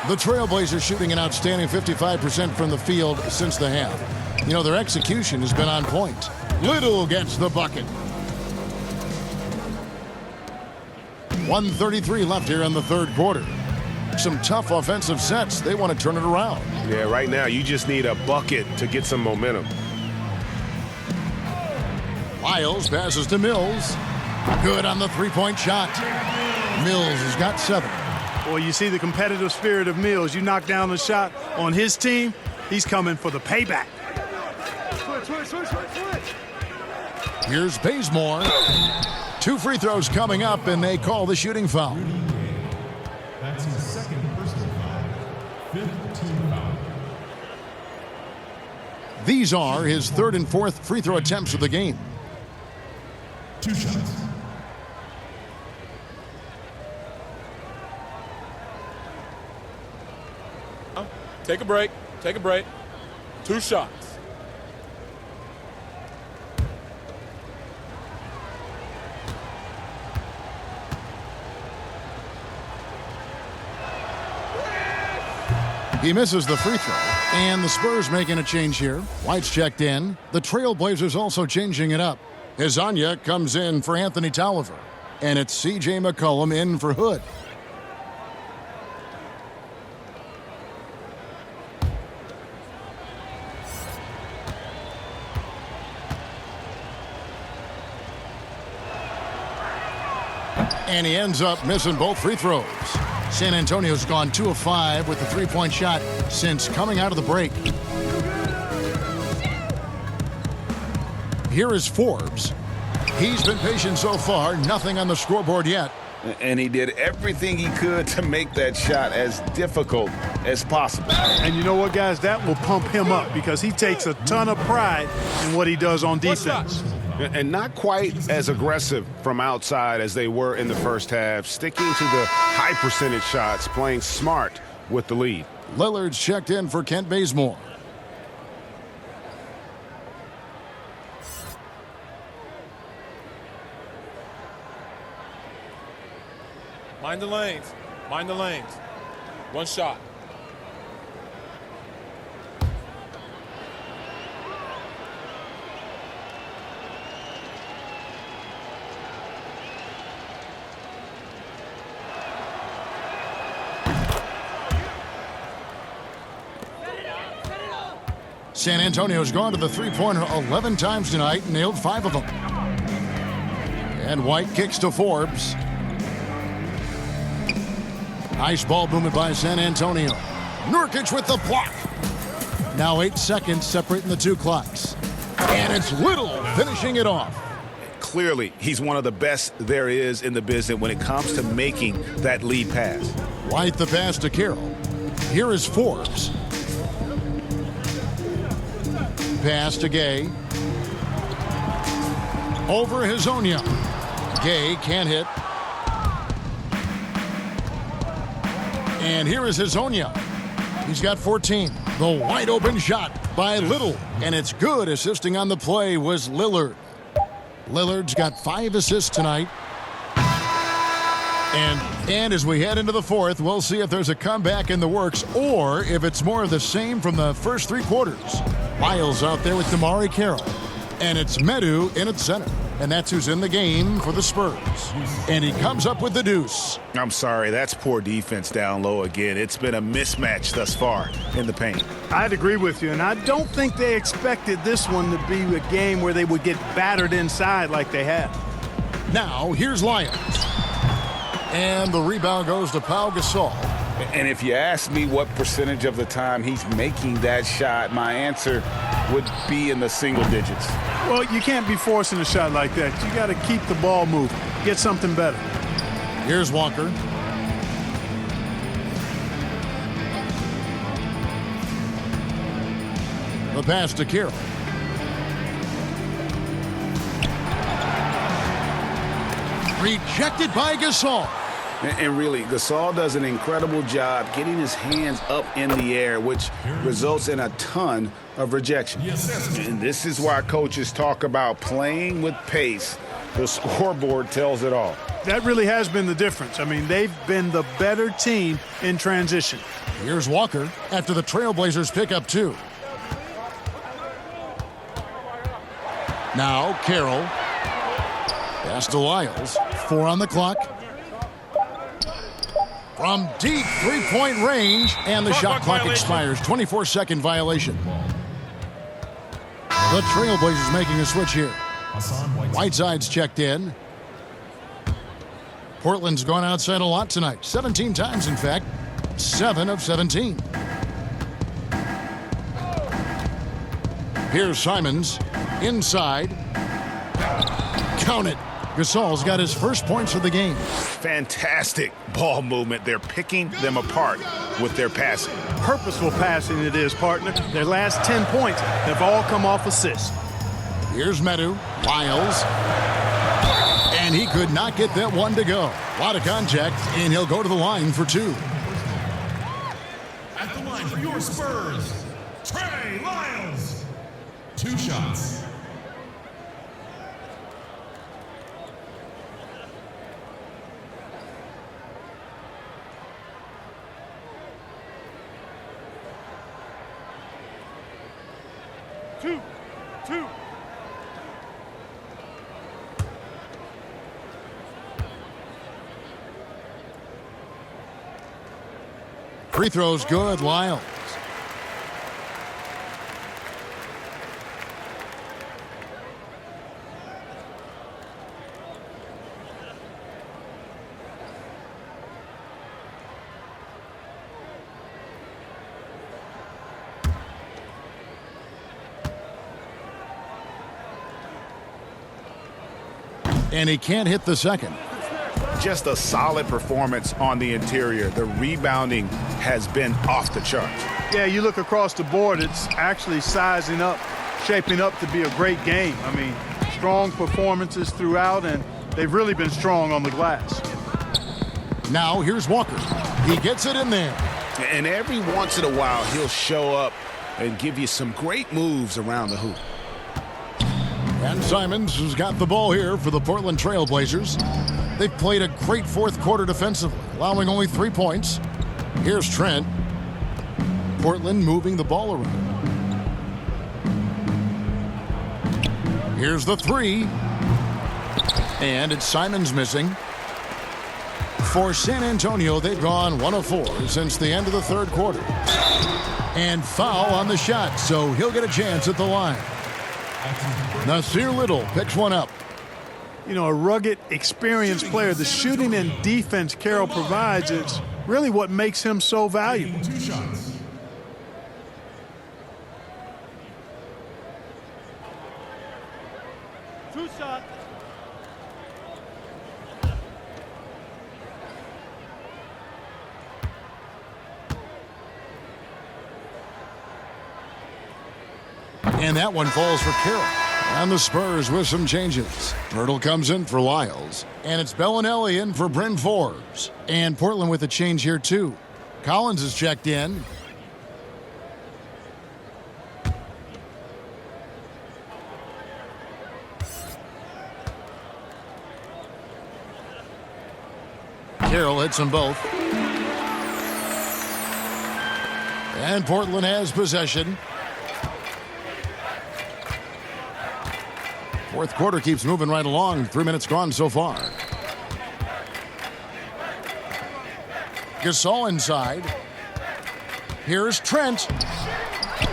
Speaker 2: The Trailblazers shooting an outstanding 55% from the field since the half. You know, their execution has been on point. Little gets the bucket. 1:33 left here in the third quarter. Some tough offensive sets. They want to turn it around.
Speaker 3: Yeah, right now you just need a bucket to get some momentum.
Speaker 2: Lyles passes to Mills. Good on the three-point shot. Mills has got 7.
Speaker 1: Boy, you see the competitive spirit of Mills. You knock down the shot on his team, he's coming for the payback.
Speaker 2: Here's Bazemore. 2 free throws coming up, and they call the shooting foul.
Speaker 9: That's his second personal foul. 5th team foul.
Speaker 2: These are his 3rd and 4th free throw attempts of the game.
Speaker 9: 2 shots.
Speaker 5: Take a break. Take a break. 2 shots.
Speaker 2: He misses the free throw. And the Spurs making a change here. White's checked in. The Trailblazers also changing it up. Hezonja comes in for Anthony Tolliver. And it's C.J. McCollum in for Hood. And he ends up missing both free throws. San Antonio's gone 2 of 5 with the three-point shot since coming out of the break. Here is Forbes. He's been patient so far, nothing on the scoreboard yet.
Speaker 4: And he did everything he could to make that shot as difficult as possible.
Speaker 1: And you know what, guys? That will pump him up because he takes a ton of pride in what he does on defense.
Speaker 3: And not quite as aggressive from outside as they were in the first half, sticking to the high percentage shots, playing smart with the lead.
Speaker 2: Lillard's checked in for Kent Bazemore.
Speaker 5: Mind the lanes. Mind the lanes. One shot.
Speaker 2: San Antonio's gone to the three-pointer 11 times tonight, nailed 5 of them. And White kicks to Forbes. Nice ball movement by San Antonio. Nurkic with the block. Now 8 seconds separating the two clocks. And it's Little finishing it off.
Speaker 4: Clearly, he's one of the best there is in the business when it comes to making that lead pass.
Speaker 2: White the pass to Carroll. Here is Forbes. Pass to Gay. Over Hezonja. Gay can't hit. And here is Hezonja. He's got 14. The wide open shot by Little. And it's good. Assisting on the play was Lillard. Lillard's got 5 assists tonight. And as we head into the fourth, we'll see if there's a comeback in the works or if it's more of the same from the first 3 quarters. Lyles out there with Damari Carroll. And it's Medu in at center. And that's who's in the game for the Spurs. And he comes up with the deuce.
Speaker 4: I'm sorry, that's poor defense down low again. It's been a mismatch thus far in the paint.
Speaker 1: I'd agree with you, and I don't think they expected this one to be a game where they would get battered inside like they had.
Speaker 2: Now, here's Lyles. And the rebound goes to Pau Gasol.
Speaker 4: And if you ask me what percentage of the time he's making that shot, my answer would be in the single digits.
Speaker 1: Well, you can't be forcing a shot like that. You got to keep the ball moving, get something better.
Speaker 2: Here's Walker. The pass to Carroll. Rejected by Gasol.
Speaker 4: And really, Gasol does an incredible job getting his hands up in the air, which results in a ton of rejection. And this is why coaches talk about playing with pace. The scoreboard tells it all.
Speaker 1: That really has been the difference. I mean, they've been the better team in transition.
Speaker 2: Here's Walker after the Trailblazers pick up 2. Now Carroll. Pass to Lyles. 4 on the clock. From deep three-point range, and the shot clock expires. 24-second violation. The Trailblazers making a switch here. Whiteside's checked in. Portland's gone outside a lot tonight. 17 times, in fact. 7 of 17. Here's Simons. Inside. Count it. Gasol's got his first points of the game.
Speaker 4: Fantastic ball movement. They're picking them apart with their passing.
Speaker 1: Purposeful passing it is, partner. Their last 10 points have all come off assists.
Speaker 2: Here's Medu. Lyles. And he could not get that one to go. A lot of contact, and he'll go to the line for 2.
Speaker 9: At the line for your Spurs, Trey Lyles. 2 shots.
Speaker 7: Two.
Speaker 2: Free throws good, Lyles. And he can't hit the second.
Speaker 4: Just a solid performance on the interior. The rebounding has been off the charts.
Speaker 1: Yeah, you look across the board, it's actually sizing up, shaping up to be a great game. I mean, strong performances throughout, and they've really been strong on the glass.
Speaker 2: Now here's Walker. He gets it in there.
Speaker 4: And every once in a while, he'll show up and give you some great moves around the hoop.
Speaker 2: And Simons has got the ball here for the Portland Trailblazers. They've played a great fourth quarter defensively, allowing only 3 points. Here's Trent. Portland moving the ball around. Here's the three. And it's Simons missing. For San Antonio, they've gone 1 of 4 since the end of the third quarter. And foul on the shot, so he'll get a chance at the line. Nasir Little picks one up.
Speaker 1: You know, a rugged, experienced player. The shooting and defense Carroll provides is really what makes him so valuable.
Speaker 9: 2 shots.
Speaker 8: Two shots.
Speaker 2: And that one falls for Carroll. And the Spurs with some changes. Myrtle comes in for Lyles. And it's Bellinelli in for Bryn Forbes. And Portland with a change here, too. Collins is checked in. Carroll hits them both. And Portland has possession. Fourth quarter keeps moving right along. 3 minutes gone so far. Gasol inside. Here's Trent.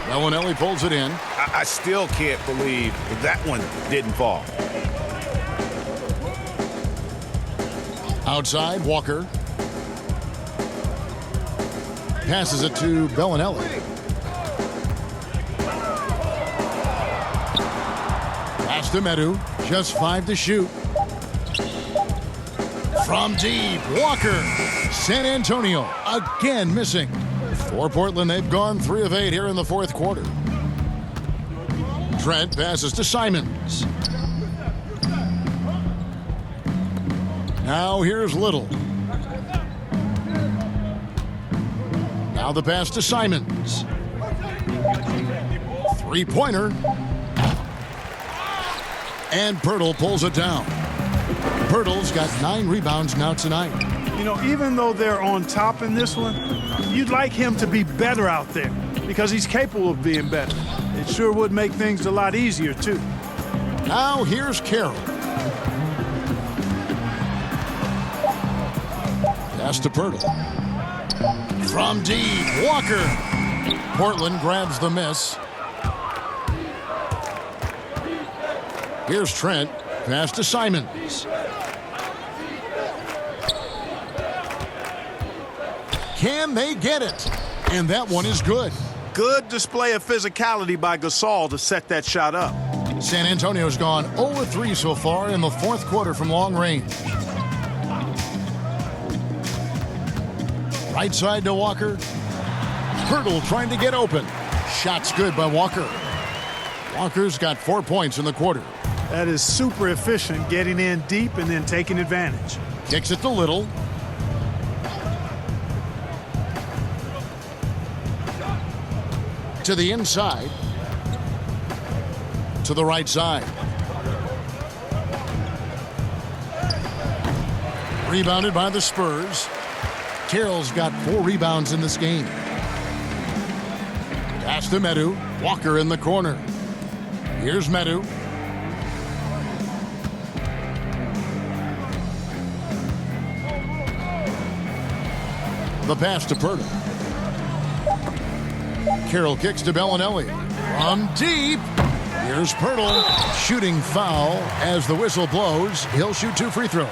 Speaker 2: Bellinelli pulls it in.
Speaker 3: I still can't believe that one didn't fall.
Speaker 2: Outside, Walker. Passes it to Bellinelli. Pass to Medu. Just 5 to shoot. From deep, Walker. San Antonio again missing. For Portland, they've gone 3 of 8 here in the fourth quarter. Trent passes to Simons. Now here's Little. Now the pass to Simons. 3-pointer. And Pirtle pulls it down. Pirtle's got 9 rebounds now tonight.
Speaker 1: You know, even though they're on top in this one, you'd like him to be better out there because he's capable of being better. It sure would make things a lot easier, too.
Speaker 2: Now here's Carroll. Pass to Pirtle. From deep, Walker. Portland grabs the miss. Here's Trent. Pass to Simons. Can they get it? And that one is good.
Speaker 1: Good display of physicality by Gasol to set that shot up.
Speaker 2: San Antonio's gone 0-3 so far in the fourth quarter from long range. Right side to Walker. Pirtle trying to get open. Shot's good by Walker. Walker's got 4 points in the quarter.
Speaker 1: That is super efficient, getting in deep and then taking advantage.
Speaker 2: Kicks it to Little. To the inside. To the right side. Rebounded by the Spurs. Carroll's got 4 rebounds in this game. Pass to Medu. Walker in the corner. Here's Medu. The pass to Pirtle. Carroll kicks to Bellinelli. From deep. Here's Pirtle. Shooting foul as the whistle blows. He'll shoot 2 free throws.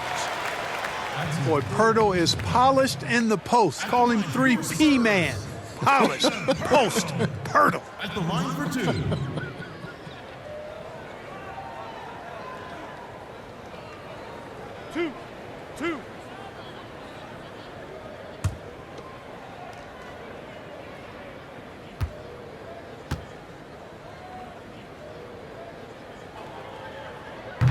Speaker 1: Boy, Pirtle is polished in the post. Call him 3P man. Polished, post, Pirtle.
Speaker 9: At the line for 2.
Speaker 8: Two.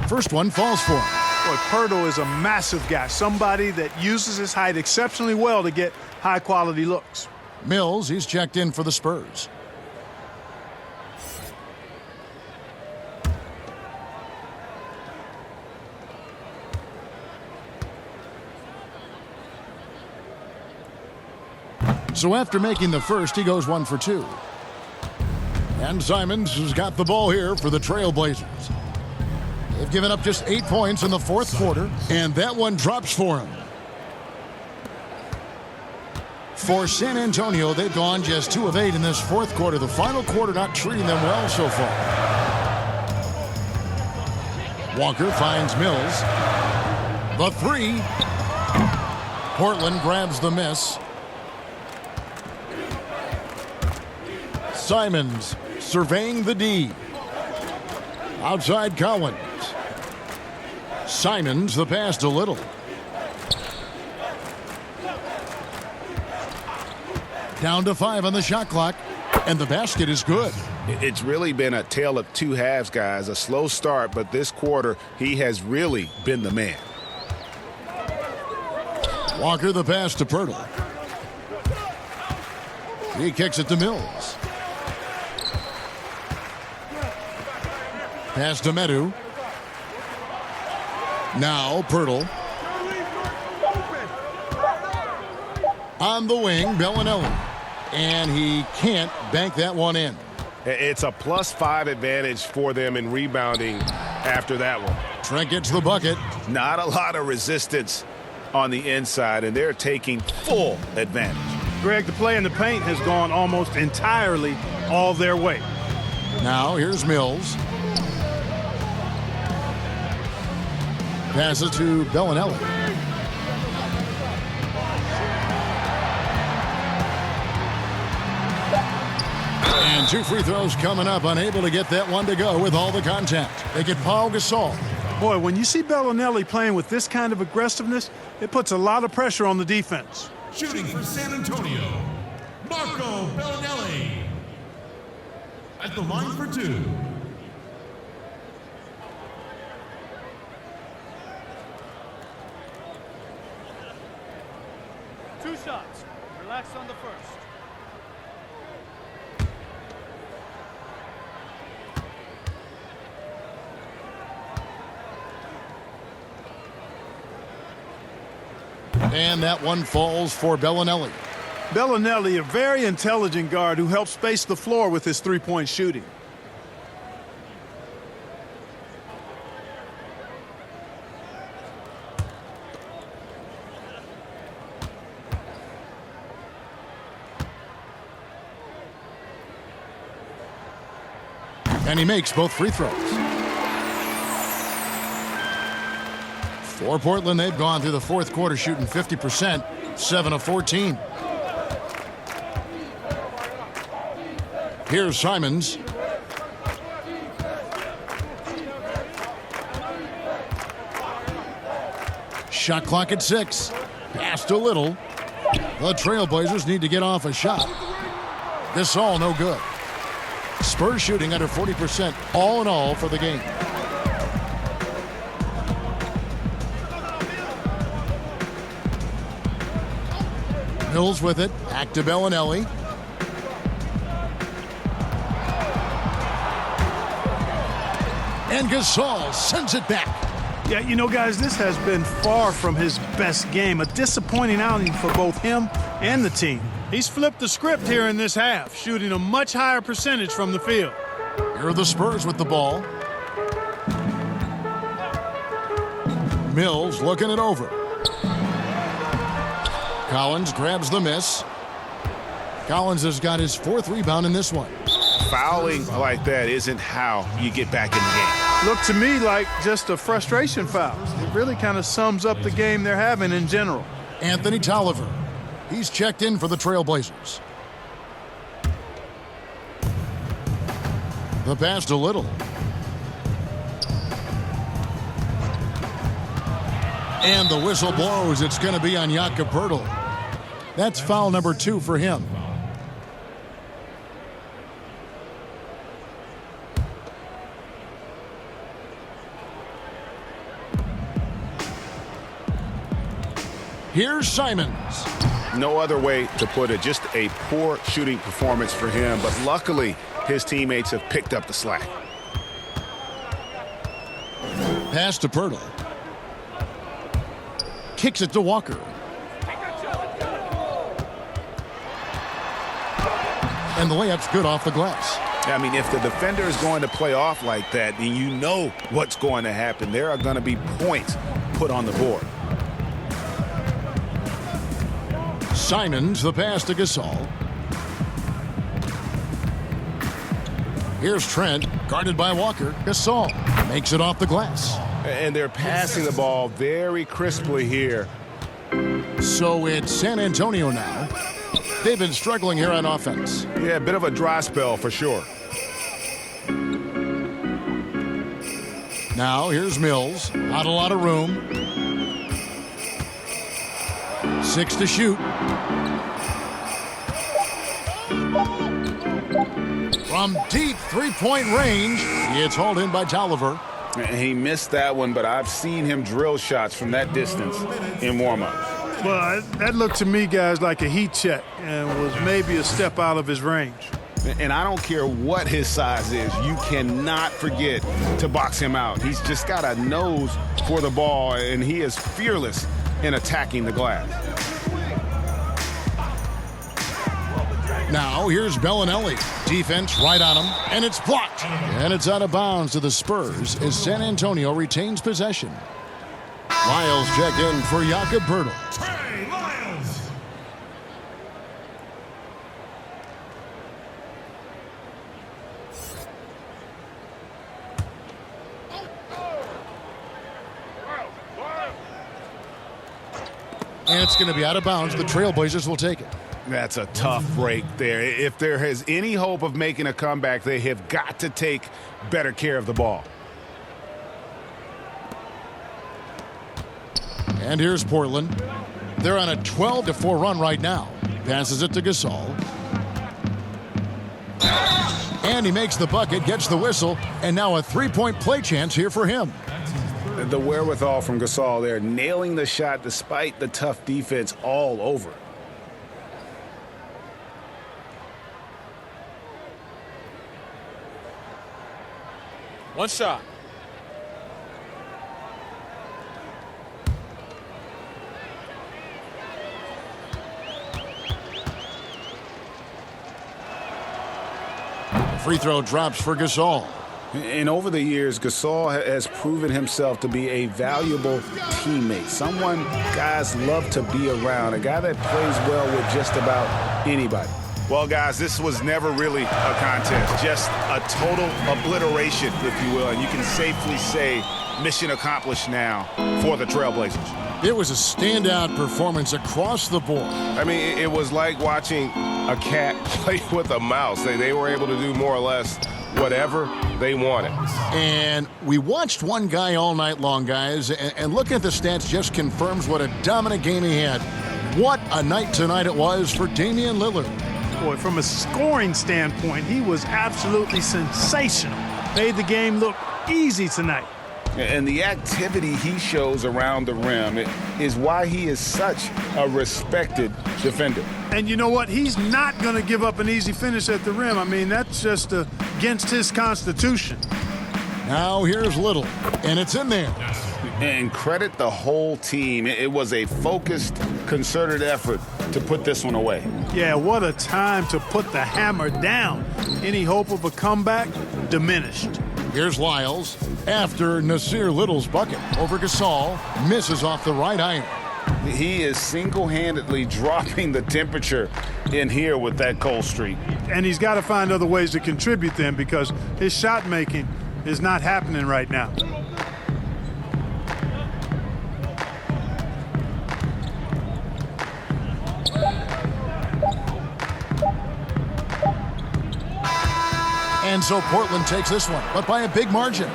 Speaker 2: First one falls for him.
Speaker 1: Boy, Pirtle is a massive guy. Somebody that uses his height exceptionally well to get high-quality looks.
Speaker 2: Mills, he's checked in for the Spurs. So after making the first, he goes 1 for 2. And Simons has got the ball here for the Trailblazers. They've given up just 8 points in the fourth quarter, and that one drops for him. For San Antonio, they've gone just 2 of 8 in this fourth quarter. The final quarter not treating them well so far. Walker finds Mills. The 3. Portland grabs the miss. Simons surveying the D. Outside Collins. Simons the pass to Little. Down to 5 on the shot clock, and the basket is good.
Speaker 4: It's really been a tale of 2 halves, guys. A slow start, but this quarter, he has really been the man.
Speaker 2: Walker the pass to Pirtle. He kicks it to Mills. Pass to Medu. Now Pirtle. On the wing, Bellinelli. And he can't bank that one in.
Speaker 3: It's a +5 advantage for them in rebounding after that one.
Speaker 2: Trent gets the bucket.
Speaker 4: Not a lot of resistance on the inside, and they're taking full advantage.
Speaker 1: Greg, the play in the paint has gone almost entirely all their way.
Speaker 2: Now here's Mills. Passes to Bellinelli. And 2 free throws coming up. Unable to get that one to go with all the contact. They get Paul Gasol.
Speaker 1: Boy, when you see Bellinelli playing with this kind of aggressiveness, it puts a lot of pressure on the defense.
Speaker 9: Shooting for San Antonio, Marco Bellinelli. At the line for 2.
Speaker 8: Two shots. Relax on the first.
Speaker 2: And that one falls for Bellinelli.
Speaker 1: Bellinelli, a very intelligent guard who helps space the floor with his three-point shooting.
Speaker 2: And he makes both free throws. For Portland, they've gone through the fourth quarter shooting 50%, 7 of 14. Here's Simons. Shot clock at 6. Pass to Little. The Trailblazers need to get off a shot. This all no good. Spurs shooting under 40% all in all for the game. Mills with it. Back to Bellinelli. And Gasol sends it back.
Speaker 1: Yeah, you know, guys, this has been far from his best game. A disappointing outing for both him and the team. He's flipped the script here in this half, shooting a much higher percentage from the field.
Speaker 2: Here are the Spurs with the ball. Mills looking it over. Collins grabs the miss. Collins has got his 4th rebound in this one.
Speaker 4: Fouling like that isn't how you get back in the game.
Speaker 1: Looked to me like just a frustration foul. It really kind of sums up the game they're having in general.
Speaker 2: Anthony Tolliver. He's checked in for the Trailblazers. The pass to Little. And the whistle blows. It's going to be on Jakob Poeltl. That's foul number 2 for him. Here's Simons.
Speaker 4: No other way to put it. Just a poor shooting performance for him, but luckily his teammates have picked up the slack.
Speaker 2: Pass to Poeltl. Kicks it to Walker. And the layup's good off the glass.
Speaker 4: I mean, if the defender is going to play off like that, then you know what's going to happen. There are going to be points put on the board.
Speaker 2: Simons the pass to Gasol. Here's Trent, guarded by Walker. Gasol makes it off the glass.
Speaker 3: And they're passing the ball very crisply here.
Speaker 2: So it's San Antonio now. They've been struggling here on offense.
Speaker 3: Yeah, a bit of a dry spell for sure.
Speaker 2: Now here's Mills. Not a lot of room. 6 to shoot. From deep three-point range, it's hauled in by Tolliver.
Speaker 4: He missed that one, but I've seen him drill shots from that distance in warm-ups.
Speaker 1: Well, that looked to me, guys, like a heat check and was maybe a step out of his range.
Speaker 3: And I don't care what his size is, you cannot forget to box him out. He's just got a nose for the ball, and he is fearless in attacking the glass.
Speaker 2: Now here's Bellinelli. Defense right on him, and it's blocked. And it's out of bounds to the Spurs as San Antonio retains possession. Lyles checked in for Jakob Poeltl.
Speaker 9: Trey Lyles.
Speaker 2: And it's going to be out of bounds. The Trailblazers will take it.
Speaker 3: That's a tough break there. If there is any hope of making a comeback, they have got to take better care of the ball.
Speaker 2: And here's Portland. They're on a 12-4 run right now. Passes it to Gasol. And he makes the bucket, gets the whistle, and now a three-point play chance here for him.
Speaker 4: The wherewithal from Gasol there, nailing the shot despite the tough defense all over.
Speaker 5: One shot.
Speaker 2: Free throw drops for Gasol.
Speaker 4: And over the years, Gasol has proven himself to be a valuable teammate, someone guys love to be around, a guy that plays well with just about anybody.
Speaker 3: Well, guys, this was never really a contest, just a total obliteration, if you will, and you can safely say mission accomplished now for the Trailblazers.
Speaker 2: It was a standout performance across the board.
Speaker 3: I mean, it was like watching a cat play with a mouse. They were able to do more or less whatever they wanted.
Speaker 2: And we watched one guy all night long, guys, and looking at the stats just confirms what a dominant game he had. What a night tonight it was for Damian Lillard.
Speaker 1: Boy, from a scoring standpoint, he was absolutely sensational. Made the game look easy tonight.
Speaker 4: And the activity he shows around the rim is why he is such a respected defender.
Speaker 1: And you know what? He's not going to give up an easy finish at the rim. I mean, that's just against his constitution.
Speaker 2: Now here's Little, and it's in there.
Speaker 4: And credit the whole team. It was a focused, concerted effort to put this one away.
Speaker 1: Yeah, what a time to put the hammer down. Any hope of a comeback diminished.
Speaker 2: Here's Lyles after Nasir Little's bucket over Gasol. Misses off the right iron.
Speaker 4: He is single-handedly dropping the temperature in here with that cold streak.
Speaker 1: And he's got to find other ways to contribute then, because his shot making is not happening right now.
Speaker 2: And so Portland takes this one, but by a big margin.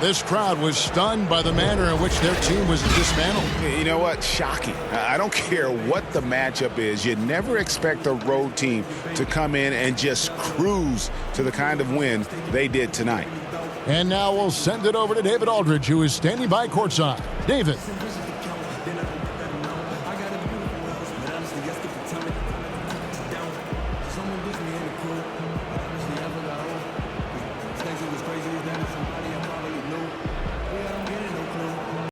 Speaker 2: This crowd was stunned by the manner in which their team was dismantled.
Speaker 3: You know what? Shocking. I don't care what the matchup is. You never expect a road team to come in and just cruise to the kind of win they did tonight.
Speaker 2: And now we'll send it over to David Aldridge, who is standing by courtside. David.